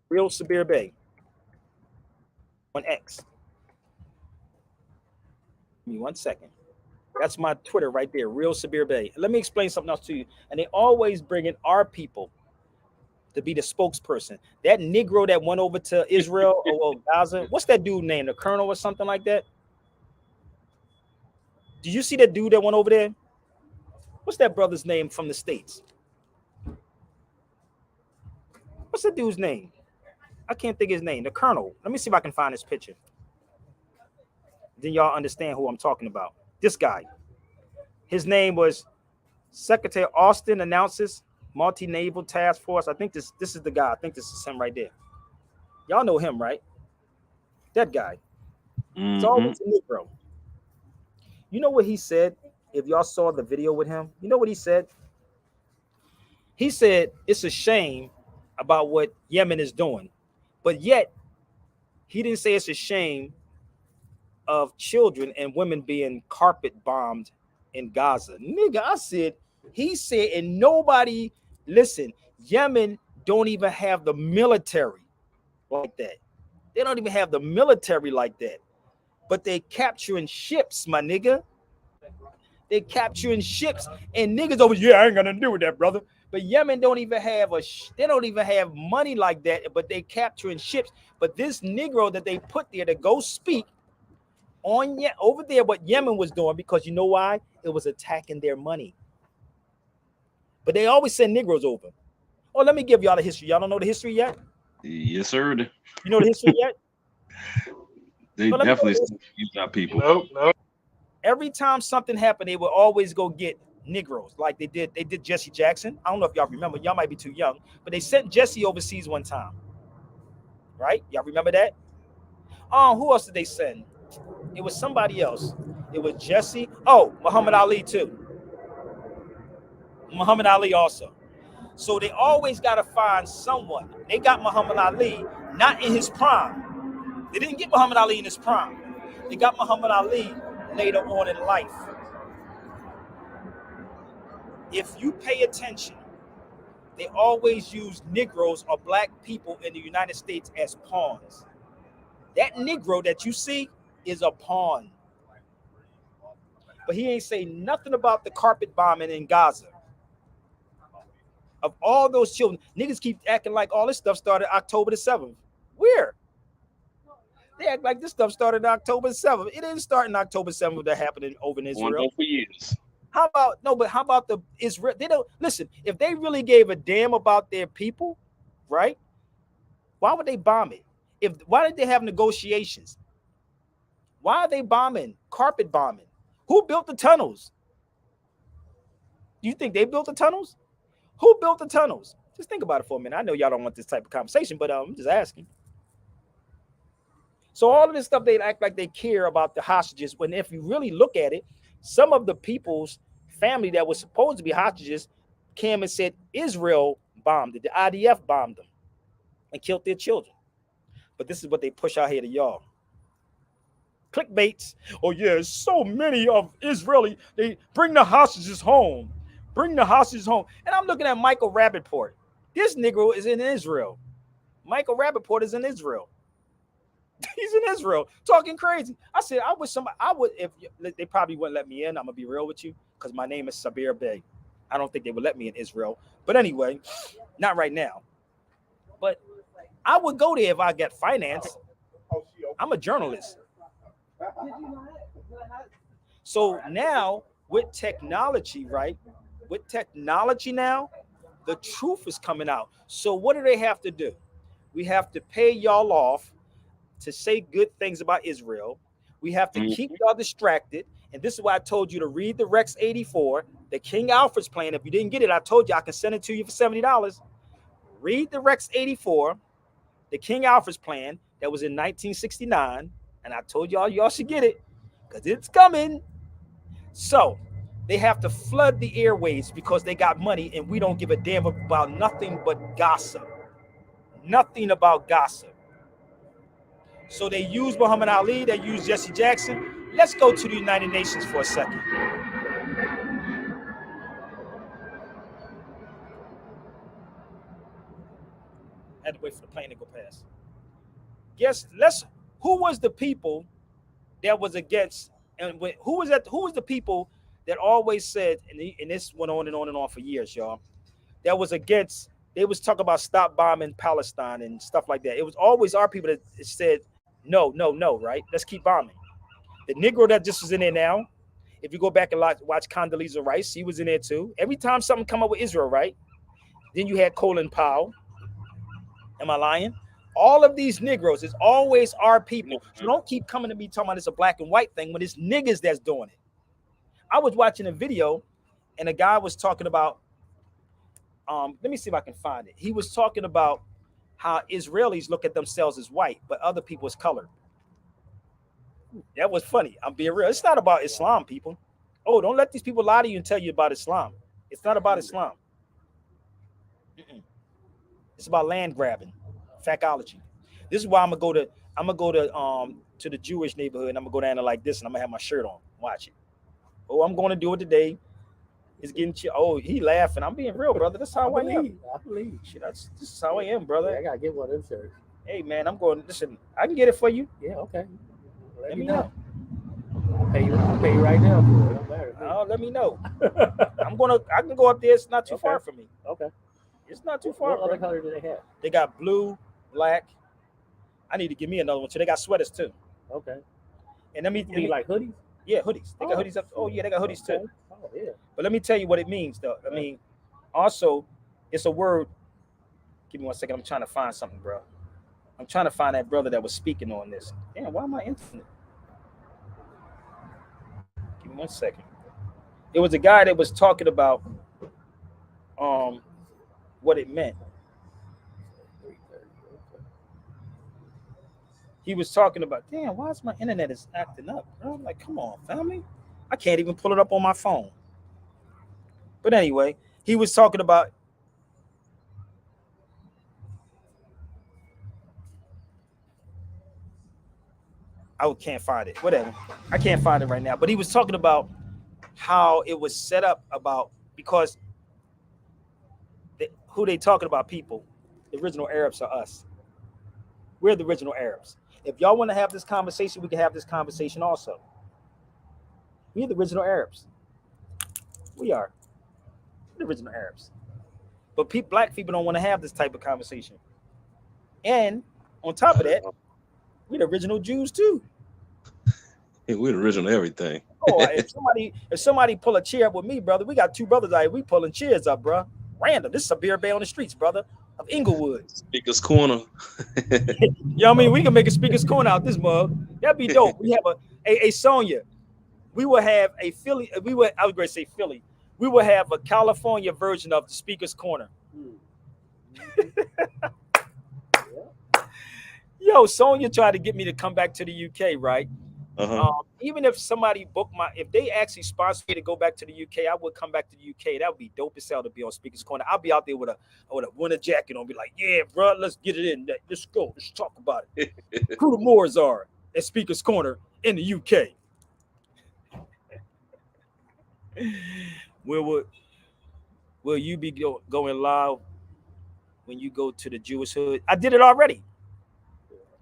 Real Sabir Bey on X. Give me 1 second. That's my Twitter right there, Real Sabir Bey. Let me explain something else to you. And they always bring in our people to be the spokesperson. That Negro that went over to Israel or Gaza, what's that dude name? The Colonel or something like that? Did you see that dude that went over there? What's that brother's name from the States? What's that dude's name? I can't think of his name. The Colonel. Let me see if I can find his picture. Then y'all understand who I'm talking about. This guy. His name was Secretary Austin announces Multi-Naval Task Force. I think this is the guy. I think this is him right there. Y'all know him, right? That guy. It's always a Negro. You know what he said? If y'all saw the video with him, you know what he said? He said it's a shame about what Yemen is doing, but yet he didn't say it's a shame of children and women being carpet bombed in Gaza. Nigga, I said, he said, and nobody, listen, Yemen don't even have the military like that. They don't even have the military like that. But they capturing ships, my nigga. They capturing ships, and niggas over, yeah, I ain't gonna do with that, brother. But Yemen don't even have they don't even have money like that, but they capturing ships. But this Negro that they put there to go speak on over there what Yemen was doing, because you know why? It was attacking their money. But they always send Negroes over. Oh, let me give y'all the history. Y'all don't know the history yet? Yes, sir. You know the history yet? They definitely use our people. Nope. Every time something happened, they would always go get Negroes, like they did Jesse Jackson. I don't know if y'all remember. Y'all might be too young, but they sent Jesse overseas one time. Right? Y'all remember that? Who else did they send? It was somebody else. It was Jesse. Oh, Muhammad Ali too. Muhammad Ali also. So they always got to find someone. They got Muhammad Ali not in his prime. They didn't get Muhammad Ali in his prime. They got Muhammad Ali later on in life. If you pay attention, they always use Negroes or black people in the United States as pawns. That Negro that you see is a pawn. But he ain't say nothing about the carpet bombing in Gaza. Of all those children, niggas keep acting like all this stuff started October the 7th. Where? They act like this stuff started October the 7th. It didn't start in October 7th that happened over in Israel. Going on for years. How about the Israel? They don't listen. If they really gave a damn about their people, right? Why would they bomb it? Why did they have negotiations? Why are they bombing? Carpet bombing. Who built the tunnels? Do you think they built the tunnels? Who built the tunnels? Just think about it for a minute. I know y'all don't want this type of conversation, but I'm just asking. So all of this stuff, they act like they care about the hostages, when if you really look at it, some of the people's family that was supposed to be hostages came and said Israel bombed it. The IDF bombed them and killed their children. But this is what they push out here to y'all. Clickbaits. Oh yeah, so many of Israeli. They bring the hostages home. Bring the hostages home. And I'm looking at Michael Rappaport. This Negro is in Israel. Michael Rappaport is in Israel. He's in Israel talking crazy. I said, I wish somebody, I would, if they probably wouldn't let me in. I'm gonna be real with you, because my name is Sabir Bey. I don't think they would let me in Israel. But anyway, not right now. But I would go there if I get finance. I'm a journalist. So now with technology, right? With technology now, the truth is coming out. So what do they have to do? We have to pay y'all off to say good things about Israel. We have to keep y'all distracted. And this is why I told you to read the Rex 84, the King Alfred's plan. If you didn't get it, I told you I can send it to you for $70. Read the Rex 84, the King Alfred's plan that was in 1969. And I told y'all should get it because it's coming. So they have to flood the airways because they got money, and we don't give a damn about nothing but gossip. Nothing about gossip. So they use Muhammad Ali, they use Jesse Jackson. Let's go to the United Nations for a second. I had to wait for the plane to go past. Who was the people that was against, and who was the people that always said, and this went on and on and on for years, y'all, that was against, they was talking about stop bombing Palestine and stuff like that. It was always our people that said, no, right? Let's keep bombing. The Negro that just was in there now, if you go back and watch Condoleezza Rice, he was in there too. Every time something come up with Israel, right? Then you had Colin Powell. Am I lying? All of these Negroes is always our people. So don't keep coming to me talking about it's a black and white thing when it's niggas that's doing it. I was watching a video and a guy was talking about, let me see if I can find it. He was talking about how Israelis look at themselves as white, but other people as colored. That was funny. I'm being real. It's not about Islam, people. Oh, don't let these people lie to you and tell you about Islam. It's not about Islam. It's about land grabbing, factology. This is why I'm gonna go to the Jewish neighborhood, and I'm gonna go down there like this, and I'm gonna have my shirt on. Watch it. Oh, I'm gonna do it today. It's getting chill. Oh, he laughing. I'm being real, brother. That's how I am. I believe. Shit, this is how I am, brother. Yeah, I gotta get one of them shirts. Hey man, I'm going. Listen, I can get it for you. Yeah, okay. Let me know. I'll pay you right now for it. Don't matter. Oh, let me know. I can go up there. It's not too far from me. Okay. It's not too far. What other color do they have? They got blue, black. I need to give me another one too. They got sweaters too. Okay. And let me like hoodies? Yeah, hoodies. They got hoodies up. Oh yeah, they got hoodies too. Oh yeah. But let me tell you what it means though. I mean, also, it's a word. Give me 1 second. I'm trying to find something, bro. I'm trying to find that brother that was speaking on this. Damn, why am I internet? Give me 1 second. It was a guy that was talking about what it meant. He was talking about, damn, why is my internet is acting up, bro? I'm like, come on, family. I can't even pull it up on my phone. But anyway, he was talking about I can't find it. Whatever. I can't find it right now. But he was talking about how it was set up about because who they talking about, people, the original Arabs are us. We're the original Arabs. If y'all want to have this conversation, we can have this conversation also. We're the original Arabs. We are the original Arabs. But black people don't want to have this type of conversation. And on top of that, we're the original Jews too. Yeah, we're the original everything. Oh, if somebody pull a chair up with me, brother, we got two brothers out here. We pulling chairs up, bro. Random. This is Sabir Bey on the streets, brother, of Inglewood. Speaker's Corner. You know what I mean? We can make a Speaker's Corner out this mug. That'd be dope. We have a Sonya. We will have a Philly. I was going to say Philly. We will have a California version of the Speaker's Corner. Yo, Sonya tried to get me to come back to the UK, right? Even if somebody booked if they actually sponsor me to go back to the UK, I would come back to the UK. That would be dope as hell to be on Speaker's Corner. I'll be out there with a winter jacket on, be like, yeah, bro, let's get it in. Let's go. Let's talk about it. Who the Moors are at Speaker's Corner in the UK. Will you be going live when you go to the Jewish hood? I did it already.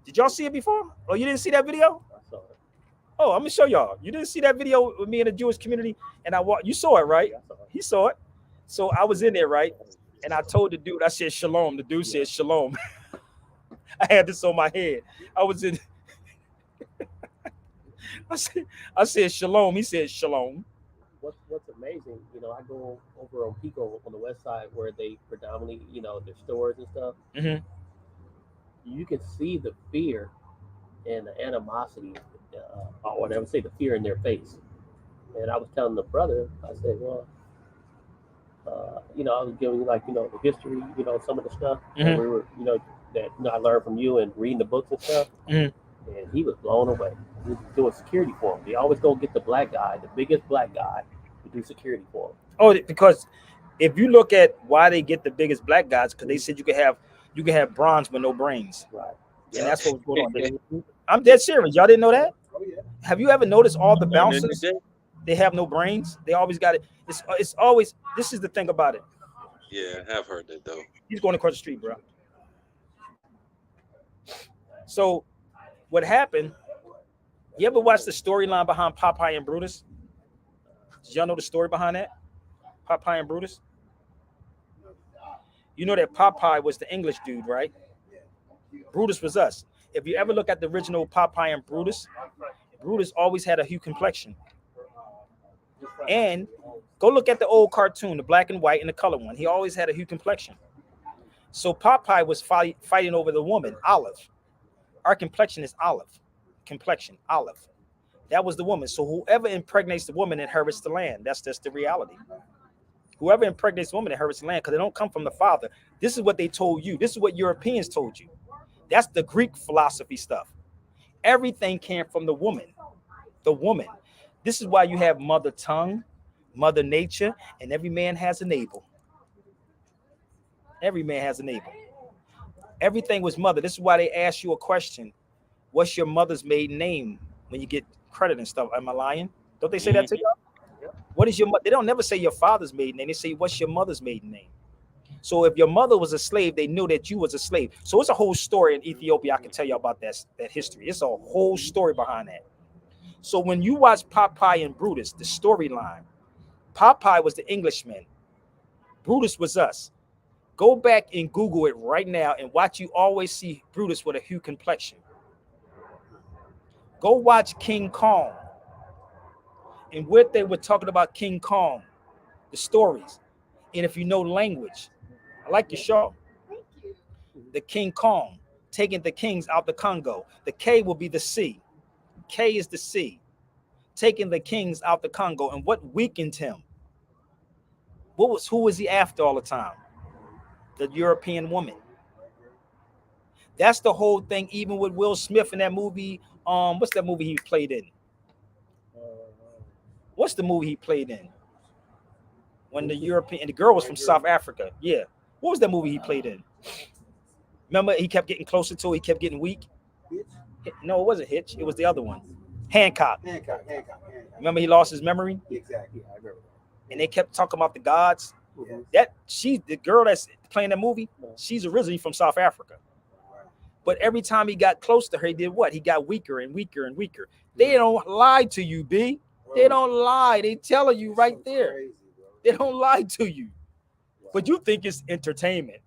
Did y'all see it before? Oh, you didn't see that video? I saw it. Oh, I'm gonna show y'all. You didn't see that video with me in the Jewish community, and you saw it, right? Yeah, I saw it. He saw it. So I was in there, right? And I told the dude, I said shalom. The dude said shalom. I had this on my head. I was in. I said shalom. He said shalom. What's amazing, I go over on Pico on the west side where they predominantly, their stores and stuff. Mm-hmm. You can see the fear and the animosity, or whatever, say the fear in their face. And I was telling the brother, I said, well, I was giving the history, some of the stuff that we were, that I learned from you and reading the books and stuff. Mm-hmm. And he was blown away. He was doing security for him. They always go get the black guy, the biggest black guy, to do security for him. Oh, because if you look at why they get the biggest black guys, because they said you can have bronze with no brains. Right. And that's what was going on. I'm dead serious. Y'all didn't know that? Oh, yeah. Have you ever noticed all the bouncers? They have no brains. They always got it. It's always. This is the thing about it. Yeah, I have heard that though. He's going across the street, bro. So, what happened? You ever watch the storyline behind Popeye and Brutus? Did y'all know the story behind that? Popeye and Brutus? You know that Popeye was the English dude, right? Brutus was us. If you ever look at the original Popeye and Brutus, Brutus always had a hue complexion. And go look at the old cartoon, the black and white and the color one. He always had a hue complexion. So Popeye was fighting over the woman, Olive. Our complexion is olive. Complexion, olive. That was the woman. So whoever impregnates the woman inherits the land. That's just the reality. Whoever impregnates the woman inherits the land because they don't come from the father. This is what they told you. This is what Europeans told you. That's the Greek philosophy stuff. Everything came from the woman. The woman. This is why you have mother tongue, mother nature, and every man has a neighbor. Every man has a neighbor. Everything was mother. This is why they ask you a question. What's your mother's maiden name when you get credit and stuff? Am I lying? Don't they say that to you? What is your mother? They don't never say your father's maiden name. They say, what's your mother's maiden name? So if your mother was a slave, they knew that you was a slave. So it's a whole story in Ethiopia. I can tell you about that history. It's a whole story behind that. So when you watch Popeye and Brutus, the storyline, Popeye was the Englishman. Brutus was us. Go back and Google it right now and watch. You always see Brutus with a hue complexion. Go watch King Kong. And what they were talking about King Kong, the stories. And if you know language, I like your show. The King Kong, taking the kings out the Congo. The K will be the C. K is the C. Taking the kings out the Congo. And what weakened him? Who was he after all the time? The European woman. That's the whole thing, even with Will Smith in that movie. What's that movie he played in? What's the movie he played in? When the European and the girl was from South Africa. Yeah. What was that movie he played in? Remember, he kept getting closer to her, he kept getting weak. Hitch? No, it wasn't Hitch. It was the other one. Hancock. Hancock. Remember, he lost his memory, Exactly. Yeah, I remember. and they kept talking about the gods. Yeah. The girl that's playing that movie, she's originally from South Africa. But every time he got close to her, he did what? He got weaker and weaker and weaker. They don't lie to you, B. They don't lie. They telling you right there. Crazy, bro. They don't lie to you. But you think it's entertainment.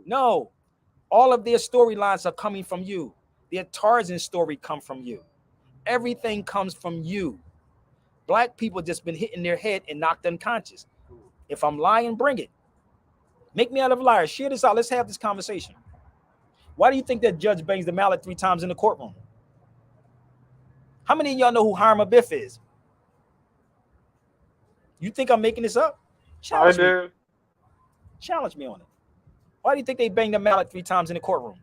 No. All of their storylines are coming from you. Their Tarzan story come from you. Everything comes from you. Black people just been hitting their head and knocked unconscious. If I'm lying, bring it. Make me out of a liar. Share this out. Let's have this conversation. Why do you think that judge bangs the mallet 3 times in the courtroom? How many of y'all know who Hiram Abiff is? You think I'm making this up? Challenge me. Challenge me on it. Why do you think they bang the mallet 3 times in the courtroom?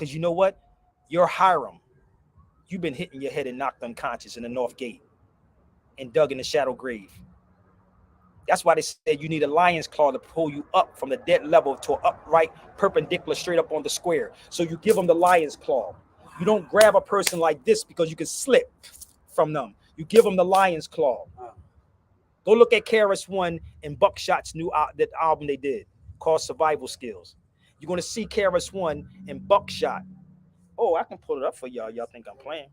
Because you know what? You're Hiram. You've been hitting your head and knocked unconscious in the North Gate and dug in the shadow grave. That's why they said you need a lion's claw to pull you up from the dead level to an upright, perpendicular, straight up on the square. So you give them the lion's claw. You don't grab a person like this because you can slip from them. You give them the lion's claw. Go look at KRS-One and Buckshot's new that album they did called Survival Skills. You're going to see KRS-One and Buckshot. Oh, I can pull it up for y'all. Y'all think I'm playing?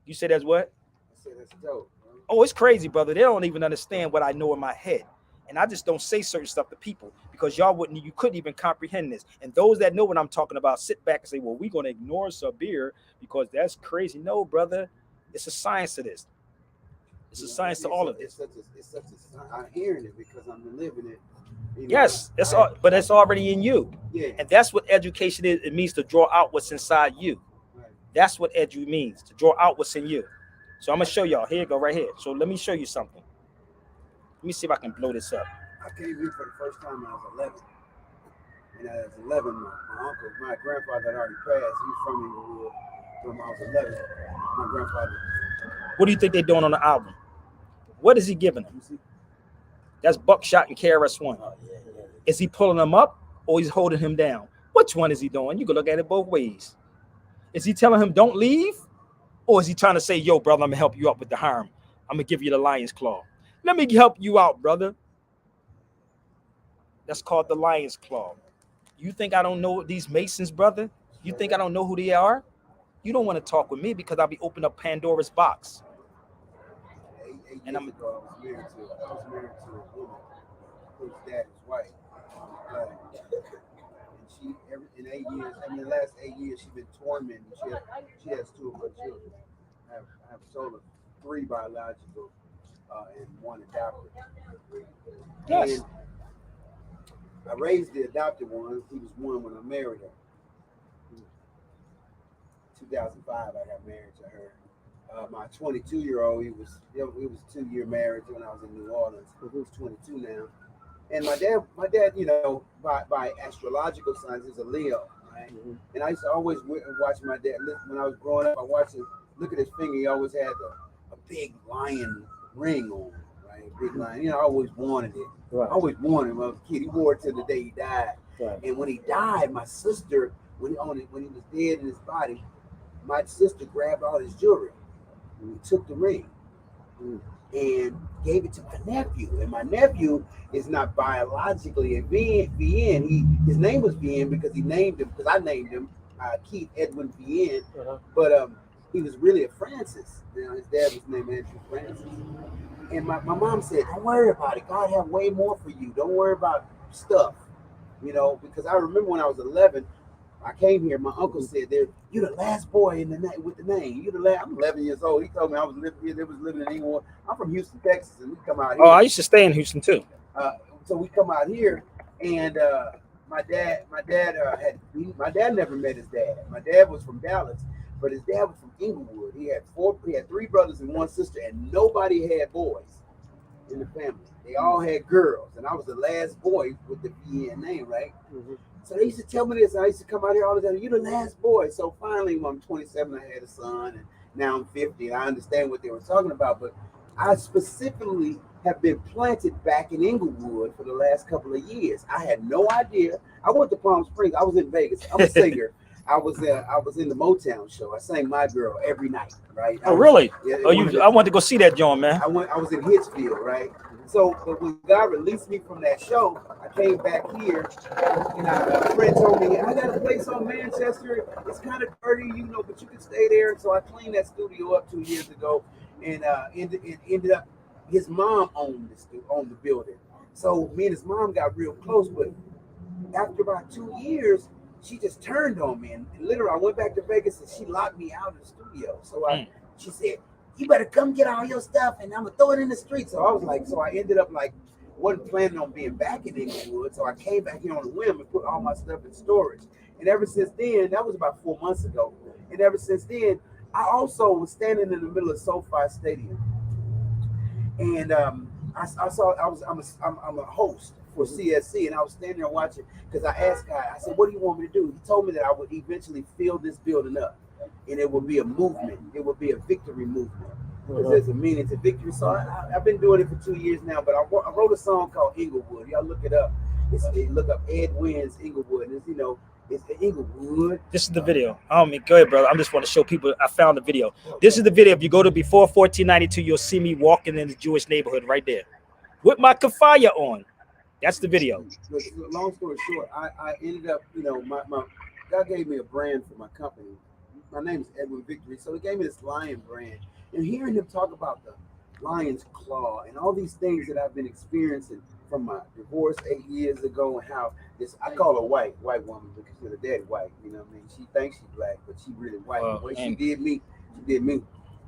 You said that's what? I said that's dope. Oh, it's crazy, brother. They don't even understand what I know in my head. And I just don't say certain stuff to people because you couldn't even comprehend this. And those that know what I'm talking about sit back and say, well, we're going to ignore Sabir because that's crazy. No, brother. It's a science to this. It's a science to all of this. I'm hearing it because I'm living it. Yes, but it's already in you. Yeah. And that's what education is. It means to draw out what's inside you. Right. That's what edu means, to draw out what's in you. So I'm going to show y'all. Here you go, right here. So let me show you something. Let me see if I can blow this up. I came here for the first time when I was 11. And I was 11, my grandfather had already passed. He was from Inglewood when I was 11. My grandfather. What do you think they're doing on the album? What is he giving them? That's Buckshot and KRS-One. Oh, yeah. Is he pulling them up or he's holding him down? Which one is he doing? You can look at it both ways. Is he telling him don't leave? Or is he trying to say, yo, brother, I'm going to help you up with the harm. I'm going to give you the lion's claw. Let me help you out, brother. That's called the lion's claw. You think I don't know these Masons, brother? You think I don't know who they are? You don't want to talk with me because I'll be opening up Pandora's box. And I was married to a woman whose dad is white. And she, in 8 years, the last 8 years, she's been tormented. She has 2 of her children. I have a total of 3 biological and 1 adopted. Yes. And I raised the adopted one. He was 1 when I married her. 2005, I got married to her. My 22-year-old, it was a 2-year marriage when I was in New Orleans. He was 22 now. And my dad, you know, by astrological signs, is a Leo, right? Mm-hmm. And I used to always watch my dad when I was growing up. I watched him look at his finger. He always had a big lion ring on, right? A big lion. You know, I always wanted it. Right. I always wanted him. I was a kid. He wore it till the day he died. Right. And when he died, my sister, when he was dead in his body, my sister grabbed all his jewelry. And we took the ring and gave it to my nephew. And my nephew is not biologically a VN. His name was VN because he named him, because I named him Keith Edwin VN. Uh-huh. But he was really a Francis. You know, his dad was named Andrew Francis. And my mom said, don't worry about it. God have way more for you. Don't worry about stuff. You know, because I remember when I was 11, I came here. My uncle said, "You're the last boy in the with the name. You're the last." I'm 11 years old. He told me I was living here. They was living in Inglewood. I'm from Houston, Texas, and we come out here. Oh, I used to stay in Houston too. So we come out here, and my dad never met his dad. My dad was from Dallas, but his dad was from Inglewood. He had 3 brothers and 1 sister, and nobody had boys in the family. They all had girls, and I was the last boy with the VN name, right? Mm-hmm. So they used to tell me this. I used to come out here all the time. You're the last boy. So finally, when I'm 27, I had a son, and now I'm 50, and I understand what they were talking about. But I specifically have been planted back in Inglewood for the last couple of years. I had no idea. I went to Palm Springs. I was in Vegas. I'm a singer. I was in the Motown show. I sang My Girl every night, right? Really? I wanted to go see that, John, man. I was in Hitchfield, right? So, but when God released me from that show, I came back here, and a friend told me, I got a place on Manchester. It's kind of dirty, you know, but you can stay there. So I cleaned that studio up 2 years ago, and it ended up, his mom owned the building. So me and his mom got real close, but after about 2 years, she just turned on me, and literally I went back to Vegas, and she locked me out of the studio. So she said, you better come get all your stuff, and I'm gonna throw it in the street. So I was like, so I ended up like, wasn't planning on being back in Inglewood. So I came back here on a whim and put all my stuff in storage. And ever since then, that was about 4 months ago. And ever since then, I also was standing in the middle of SoFi Stadium. And I'm a host for CSC, and I was standing there watching because I asked God, I said, what do you want me to do? He told me that I would eventually fill this building up, and it would be a movement. It would be a victory movement. Because there's a meaning to victory. So I've been doing it for 2 years now, but I wrote a song called Inglewood. Y'all look it up. Look up Ed Wynn's Inglewood. It's, it's Inglewood. This is the video. Go ahead, brother. I just want to show people. I found the video. This is the video. If you go to before 1492, you'll see me walking in the Jewish neighborhood right there with my kafaya on. That's the video. Long story short, I ended up, my God gave me a brand for my company. My name is Edwin Victory. So he gave me this lion brand. And hearing him talk about the lion's claw and all these things that I've been experiencing from my divorce 8 years ago, and how this, I call her white woman because her daddy white, you know what I mean? She thinks she's black, but she really white. The way she did me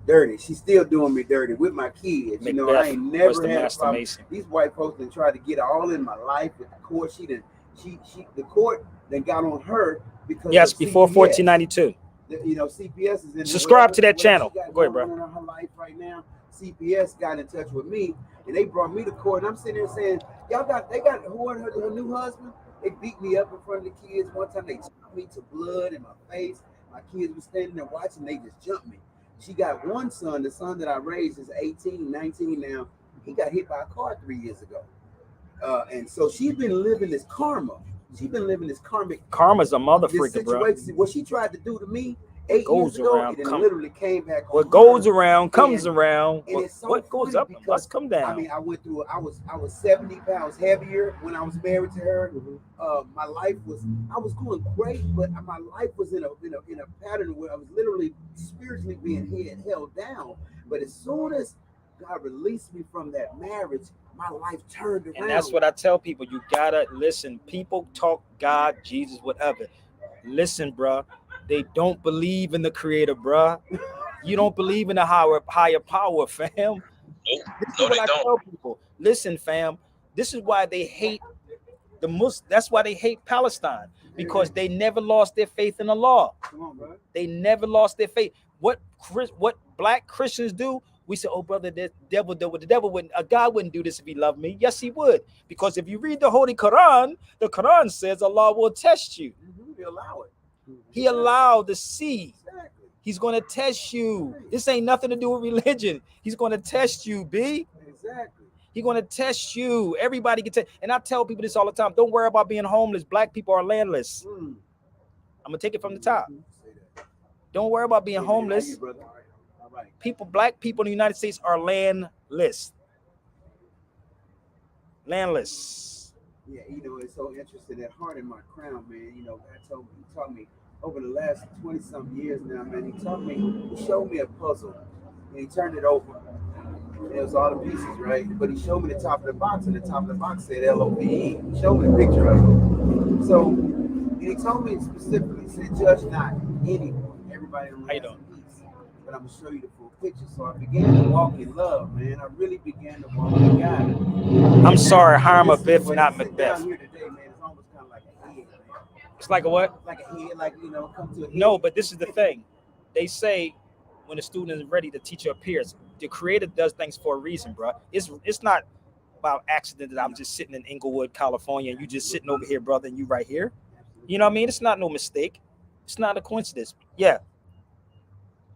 dirty. She's still doing me dirty with my kids. Macbeth, I ain't never had a problem. Mason. These white folks done tried to get all in my life with the court. The court then got on her because yes, before 1492. CPS is in subscribe to that channel. Go ahead, bro. In her life right now, CPS got in touch with me and they brought me to court. And I'm sitting there saying, they got her new husband. They beat me up in front of the kids. One time they chopped me to blood in my face. My kids were standing there watching. They just jumped me. She got one son. The son that I raised is 18, 19 now. He got hit by a car 3 years ago. And so she's been living this karma. She's been living this karma's a motherfucker, bro. What she tried to do to me 8 years ago, it literally came back. What goes around comes around. What goes up must come down. I mean, I went through. I was 70 pounds heavier when I was married to her. My life was. I was going great, but my life was in a pattern where I was literally spiritually being held down. But as soon as God released me from that marriage, my life turned around. And that's what I tell people. You gotta listen. People talk God, Jesus, whatever. Listen, bruh. They don't believe in the creator, bruh. You don't believe in the higher power, fam. No, I tell people. Listen, fam. This is why they hate the Muslims. That's why they hate Palestine, because they never lost their faith in the law. Come on, bro. They never lost their faith. What black Christians do? We say, oh, brother, the devil wouldn't, God wouldn't do this if he loved me. Yes, he would. Because if you read the Holy Quran, the Quran says Allah will test you. He allow it. He allowed the seed. Exactly. He's going to test you. This ain't nothing to do with religion. He's going to test you, B. Exactly. He's going to test you. Everybody can test. And I tell people this all the time. Don't worry about being homeless. Black people are landless. I'm going to take it from the top. Don't worry about being homeless. Black people in the United States are landless. Landless. Yeah, it's so interesting. That heart in my crown, man. God taught me over the last 20-something years now, man. He showed me a puzzle, and he turned it over. And it was all the pieces, right? But he showed me the top of the box, and the top of the box said LOVE. He showed me the picture of it. So, and he told me specifically, he said, judge not anyone. Everybody only has a piece. But I'm going to show you the full picture. So I began to walk in love, man. I really began to walk in God. I'm sorry, Harma Biff, not Macbeth. Here today, man, it's almost kind of like a head, man. It's like a what? Like a head, come to a head. No, but this is the thing. They say when a student is ready, the teacher appears. The creator does things for a reason, bro. It's not about accident that I'm just sitting in Inglewood, California, and you just sitting over here, brother, and you right here. You know what I mean? It's not no mistake. It's not a coincidence. Yeah.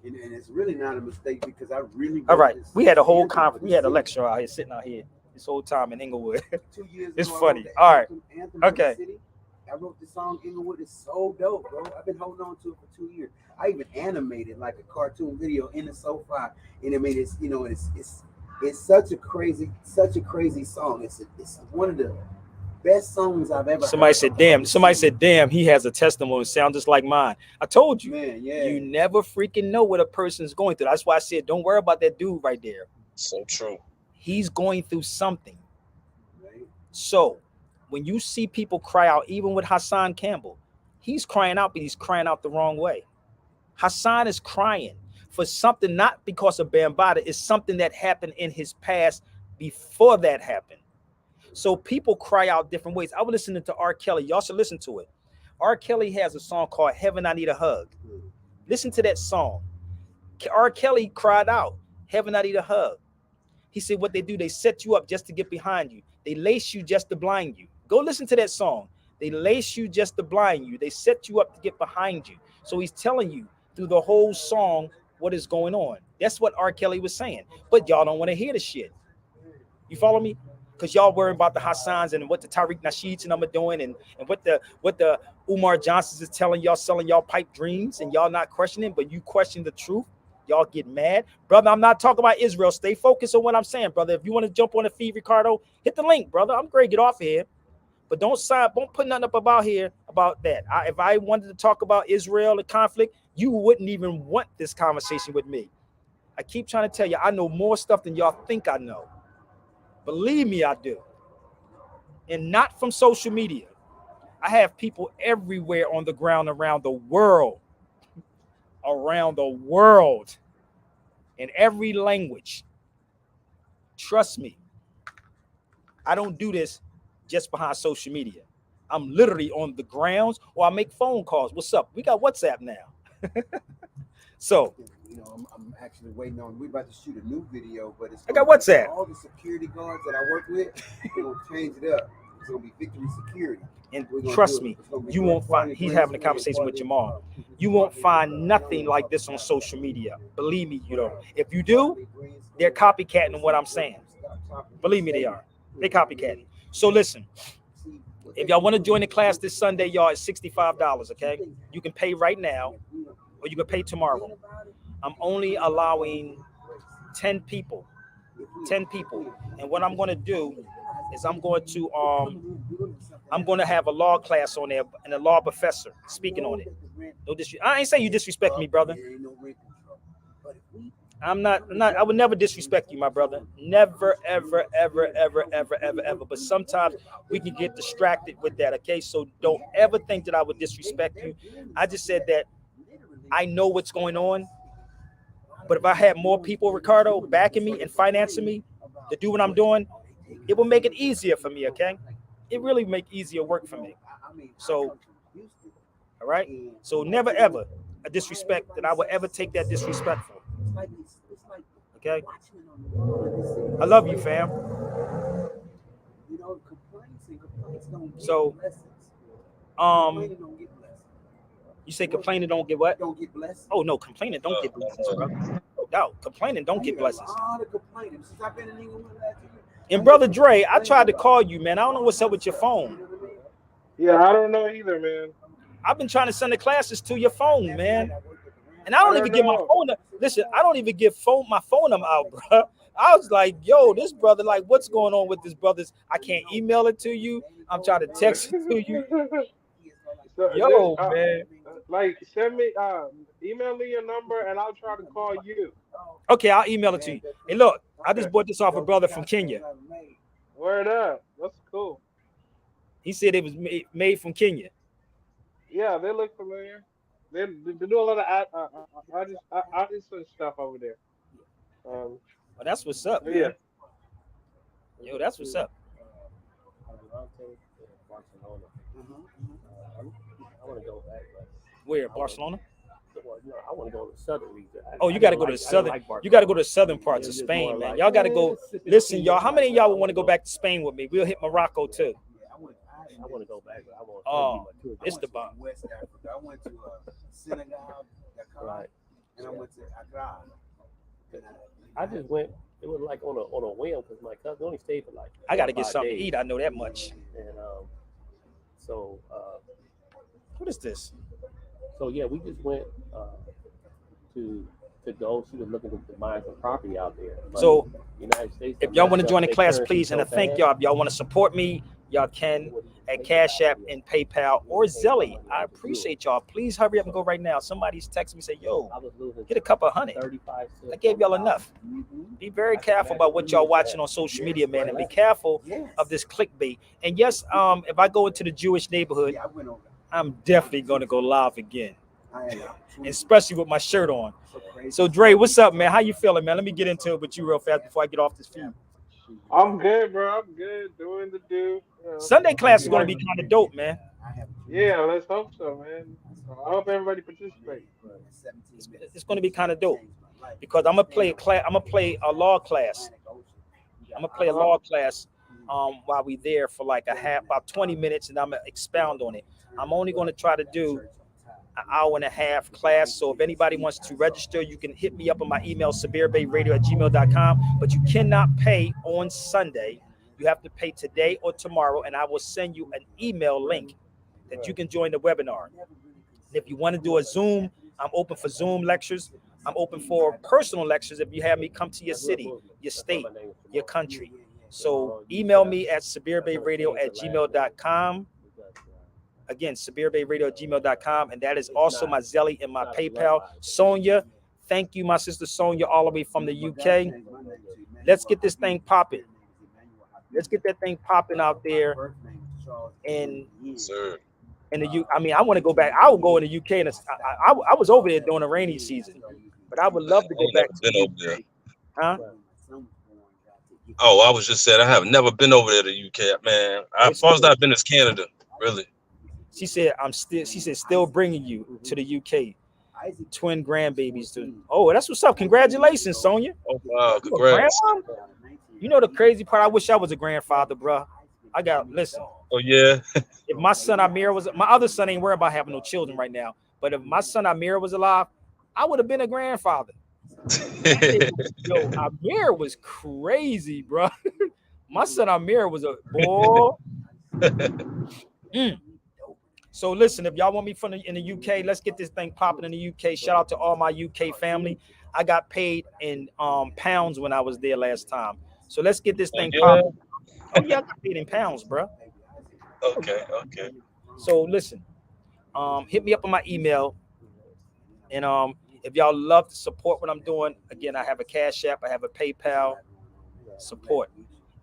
And it's really not a mistake because I really. All right. We had a whole conference. We had a lecture out here, sitting out here this whole time in Inglewood. 2 years It's ago, funny. All right. Anthem Okay. City. I wrote the song Inglewood. It's so dope, bro. I've been holding on to it for 2 years. I even animated like a cartoon video in the sofa. And I mean, it's such a crazy song. It's one of the best songs I've ever Somebody said, damn, he has a testimony sound just like mine. I told you, man, yeah. You never freaking know what a person's going through. That's why I said, don't worry about that dude right there. So true. He's going through something. Right. So when you see people cry out, even with Hassan Campbell, he's crying out, but he's crying out the wrong way. Hassan is crying for something, not because of Bambaataa. It's something that happened in his past before that happened. So people cry out different ways. I was listening to R. Kelly. Y'all should listen to it. R. Kelly has a song called Heaven, I Need a Hug. Listen to that song. R. Kelly cried out, Heaven, I Need a Hug. He said what they do, they set you up just to get behind you. They lace you just to blind you. Go listen to that song. They lace you just to blind you. They set you up to get behind you. So he's telling you through the whole song what is going on. That's what R. Kelly was saying. But y'all don't want to hear the shit. You follow me? Because y'all worry about the Hassans and what the Tariq Nasheeds and them are doing, and what the Umar Johnsons is telling y'all, selling y'all pipe dreams, and y'all not questioning, but you question the truth. Y'all get mad. Brother, I'm not talking about Israel. Stay focused on what I'm saying, brother. If you want to jump on the feed, Ricardo, hit the link, brother. I'm great. Get off of here. But don't put nothing up about here about that. If I wanted to talk about Israel, the conflict, you wouldn't even want this conversation with me. I keep trying to tell you, I know more stuff than y'all think I know. Believe me, I do. And not from social media. I have people everywhere on the ground around the world. In every language. Trust me. I don't do this just behind social media. I'm literally on the grounds, or I make phone calls. What's up? We got WhatsApp now. So, you know, I'm actually waiting on. We're about to shoot a new video, but it's. I got WhatsApp. All the security guards that I work with, we're gonna change it up. It's gonna be Victory Security. And trust me, you won't find. He's having a conversation with Jamal. You won't find nothing like this on social media. Believe me, you don't. If you do, they're copycatting what I'm saying. Believe me, they are. They copycatting. So listen. If y'all want to join the class this Sunday, y'all, it's $65, okay? You can pay right now, or you can pay tomorrow. I'm only allowing 10 people. 10 people. And what I'm going to do is I'm going to have a law class on there and a law professor speaking on it. No I ain't saying you disrespect me, brother. I would never disrespect you, my brother. Never, ever, ever, ever, ever, ever, ever. But sometimes we can get distracted with that, okay? So don't ever think that I would disrespect you. I just said that I know what's going on. But if I had more people, Ricardo, backing me and financing me to do what I'm doing, it will make it easier for me, okay? It really make easier work for me. So, all right? So never, ever a disrespect that I would ever take that disrespectful. Okay? I love you, fam. So, you say complaining don't get what? Don't get blessed. Oh no, complaining don't get blessings, bro. No doubt, complaining don't get blessings. And brother Dre, I tried to call you, man. I don't know what's up with your phone. Yeah, I don't know either, man. I've been trying to send the classes to your phone, man. And I don't even give my phone. Listen, I don't even give my phone number out, bro. I was like, yo, this brother, like, what's going on with this brothers? I can't email it to you. I'm trying to text it to you. Yo, man. Like, send me, email me your number and I'll try to call you. Okay, I'll email it to you. Hey, look, I just bought this off a brother from Kenya. Word up. That's cool. He said it was made from Kenya. Yeah, they look familiar. They do a lot of artists and stuff over there. Well, that's what's up. Yeah. Yo, that's what's up. I want to go back. Where, Barcelona? I want to go to the southern region. Oh, you got to go to the southern. You got to go to the southern parts of Spain, man. Y'all got to go. Listen, y'all. How many of y'all would want to go back to Spain with me? We'll hit Morocco too. I want to go back. But I want. Oh, it's the bomb. West Africa. I went to Senegal, Right. and I went to Accra. I just went. It was like on a whim because my cousin only stayed for like. I got to get 5 something days. to eat. I know that much. And so. What is this? So yeah, we just went to go. She was looking to buy some property out there. But So, United States. if y'all want to join the class, please, and I thank y'all. If y'all want to support me, y'all can at Cash App and PayPal or Zelly. I appreciate y'all. Please hurry up and go right now. Somebody's texting me, say, yo, get a couple of $100. 35 I gave y'all enough. Be very careful about what y'all watching on social media, man, and be careful of this clickbait. And yes, if I go into the Jewish neighborhood, I'm definitely going to go live again, especially with my shirt on. So, Dre, what's up, man? How you feeling, man? Let me get into it with you real fast before I get off this feed. I'm good, bro. I'm good. Doing the do. Sunday class is going to be kind of dope, man. Yeah, let's hope so, man. I hope everybody participates. It's going to be kind of dope because I'm gonna play a law class. I'm gonna play a law class while we there for like about 20 minutes, and I'm gonna expound on it. I'm only going to try to do an hour and a half class. So if anybody wants to register, you can hit me up on my email, sabirbayradio@gmail.com. But you cannot pay on Sunday. You have to pay today or tomorrow, and I will send you an email link that you can join the webinar. If you want to do a Zoom, I'm open for Zoom lectures. I'm open for personal lectures if you have me come to your city, your state, your country. So email me at sabirbayradio@gmail.com. Again, sabirbayradio@gmail.com. And that is also my Zelly and my PayPal. Sonia, thank you, my sister Sonia, all the way from the UK. Let's get this thing popping. Let's get that thing popping out there. And Sir. in the U, I mean, I want to go back. I would go in the UK, and I was over there during the rainy season, but I would love to go back to Been the over UK. there. Huh? Oh, I was just saying I have never been over there to UK, man. As far as I've been is Canada, really. She said, still bringing you to the UK. Twin grandbabies too. Oh, that's what's up. Congratulations, Sonia. Oh wow, You a congrats. grandma? You know the crazy part? I wish I was a grandfather, bro. Listen. Oh yeah. If my son Amir was, my other son ain't worried about having no children right now. But if my son Amir was alive, I would have been a grandfather. Yo, Amir was crazy, bro. My son Amir was a boy. So listen, if y'all want me in the UK, let's get this thing popping in the UK. Shout out to all my UK family. I got paid in pounds when I was there last time. So let's get this thing popping. Oh yeah, I got paid in pounds, bro. Okay. So listen, hit me up on my email, and if y'all love to support what I'm doing, again, I have a Cash App, I have a PayPal support,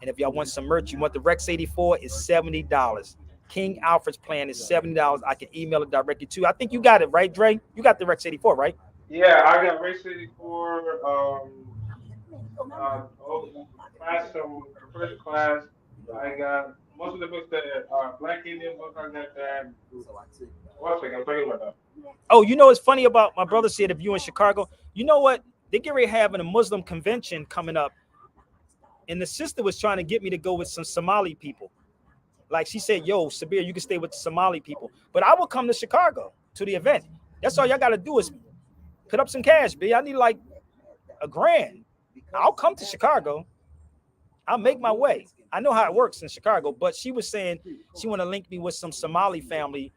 and if y'all want some merch, you want the Rex 84 is $70. King Alfred's plan is $70. I can email it directly to you. I think you got it right, Dre. You got the Rex 84, right? Yeah, I got Race 84. Class from first class. I got most of the books that are Black Indian books. I got that. One second, I'm talking about that. Oh, you know what's funny about my brother said if you in Chicago, you know what? They get ready having a Muslim convention coming up. And the sister was trying to get me to go with some Somali people. Like she said, yo, Sabir, you can stay with the Somali people. But I will come to Chicago to the event. That's all y'all got to do is put up some cash, B. I need like $1,000. I'll come to Chicago. I'll make my way. I know how it works in Chicago. But she was saying she want to link me with some Somali family.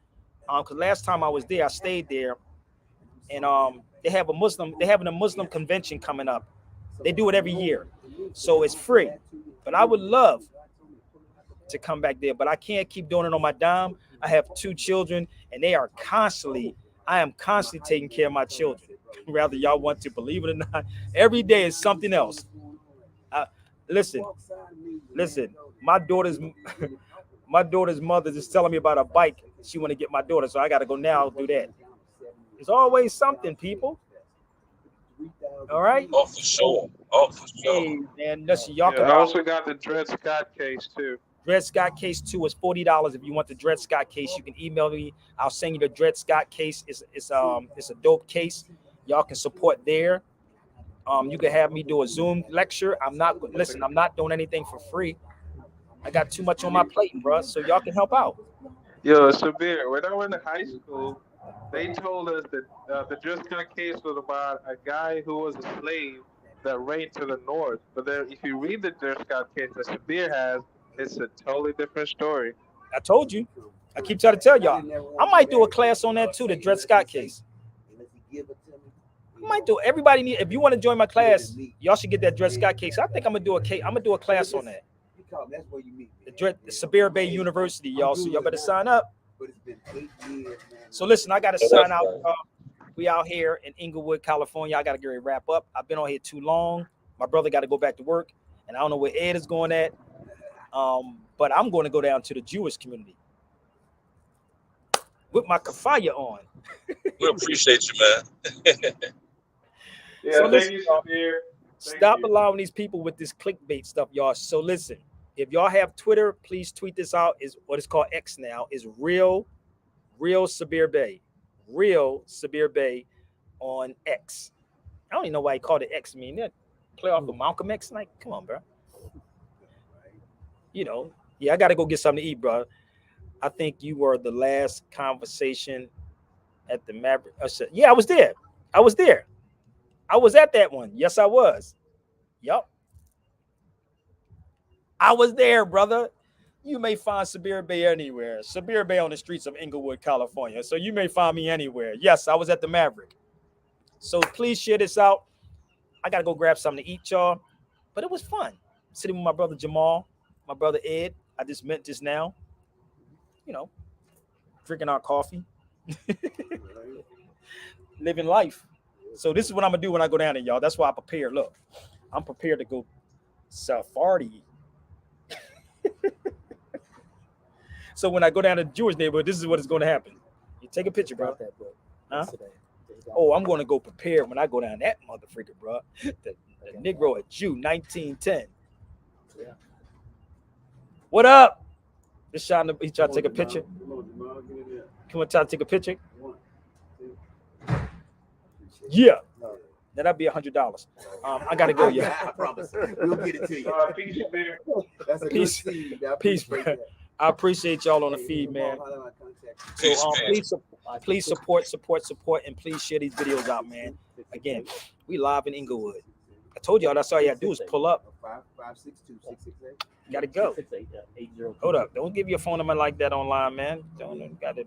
Because last time I was there, I stayed there. And they're having a Muslim convention coming up. They do it every year. So it's free. But I would love to come back there, but I can't keep doing it on my dime. I have 2 children, and I am constantly taking care of my children. Rather y'all want to believe it or not, every day is something else. Listen, my daughter's mother is telling me about a bike she want to get my daughter, so I got to go now do that. There's always something, people. All right. Oh, for sure. Hey, man, listen, y'all can. I also got the Dred Scott case too. Dred Scott case 2 is $40. If you want the Dred Scott case, you can email me. I'll send you the Dred Scott case. It's a dope case. Y'all can support there. You can have me do a Zoom lecture. I'm not doing anything for free. I got too much on my plate, bro. So y'all can help out. Yo, Sabir, when I went to high school, they told us that the Dred Scott case was about a guy who was a slave that reigned to the north. But then if you read the Dred Scott case that Sabir has, it's a totally different story. I told you. I keep trying to tell y'all. I might do a class on that too, the Dred Scott case. I might do. Everybody if you want to join my class, y'all should get that Dred Scott case. I think I'm gonna do a class on that. The Sabir Bey University, y'all. So y'all better sign up. So listen, I gotta sign out. We out here in Inglewood, California. I gotta get ready to wrap up. I've been on here too long. My brother got to go back to work, and I don't know where Ed is going at. But I'm going to go down to the Jewish community with my kafaya on. We appreciate you, man. Yeah, So thank you, Sabir. Stop allowing these people with this clickbait stuff, y'all. So listen, if y'all have Twitter, please tweet this out. Is what it's called X now. Is real Sabir Bey. Real Sabir Bey on X. I don't even know why he called it X. I mean, that play off of Malcolm X. Like, come on, bro. you know, yeah, I got to go get something to eat, bro. I think you were the last conversation at the Maverick. Yeah, I was there. I was there. I was at that one. Yes, I was. Yup. I was there, brother. You may find Sabir Bey anywhere. Sabir Bey on the streets of Inglewood, California. So you may find me anywhere. Yes, I was at the Maverick. So please share this out. I got to go grab something to eat, y'all. But it was fun. Sitting with my brother Jamal, my brother Ed. I just met just now. You know, drinking our coffee. Living life. So this is what I'm going to do when I go down there, y'all. That's why I prepare. Look, I'm prepared to go safari. So when I go down to the Jewish neighborhood, this is what is going to happen. You take a picture, bro. Huh? Oh, I'm going to go prepared when I go down that motherfucker, bro. The Negro, a Jew, 1910. Yeah. What up? This shot, he tried to take a picture. Come on, try to take a picture. Yeah. That'd be $100. I gotta go, yeah. I promise. We'll get it to you. Peace, Sabir. That's a Peace. good seed. I Peace, appreciate bro. that. I appreciate y'all on the feed, man. Peace, So man. please support, and please share these videos out, man. Again, we live in Inglewood. I told y'all that's all you gotta do is pull up. 5562668. You gotta go. 668, 80. Hold up. Don't give your phone number like that online, man. Don't gotta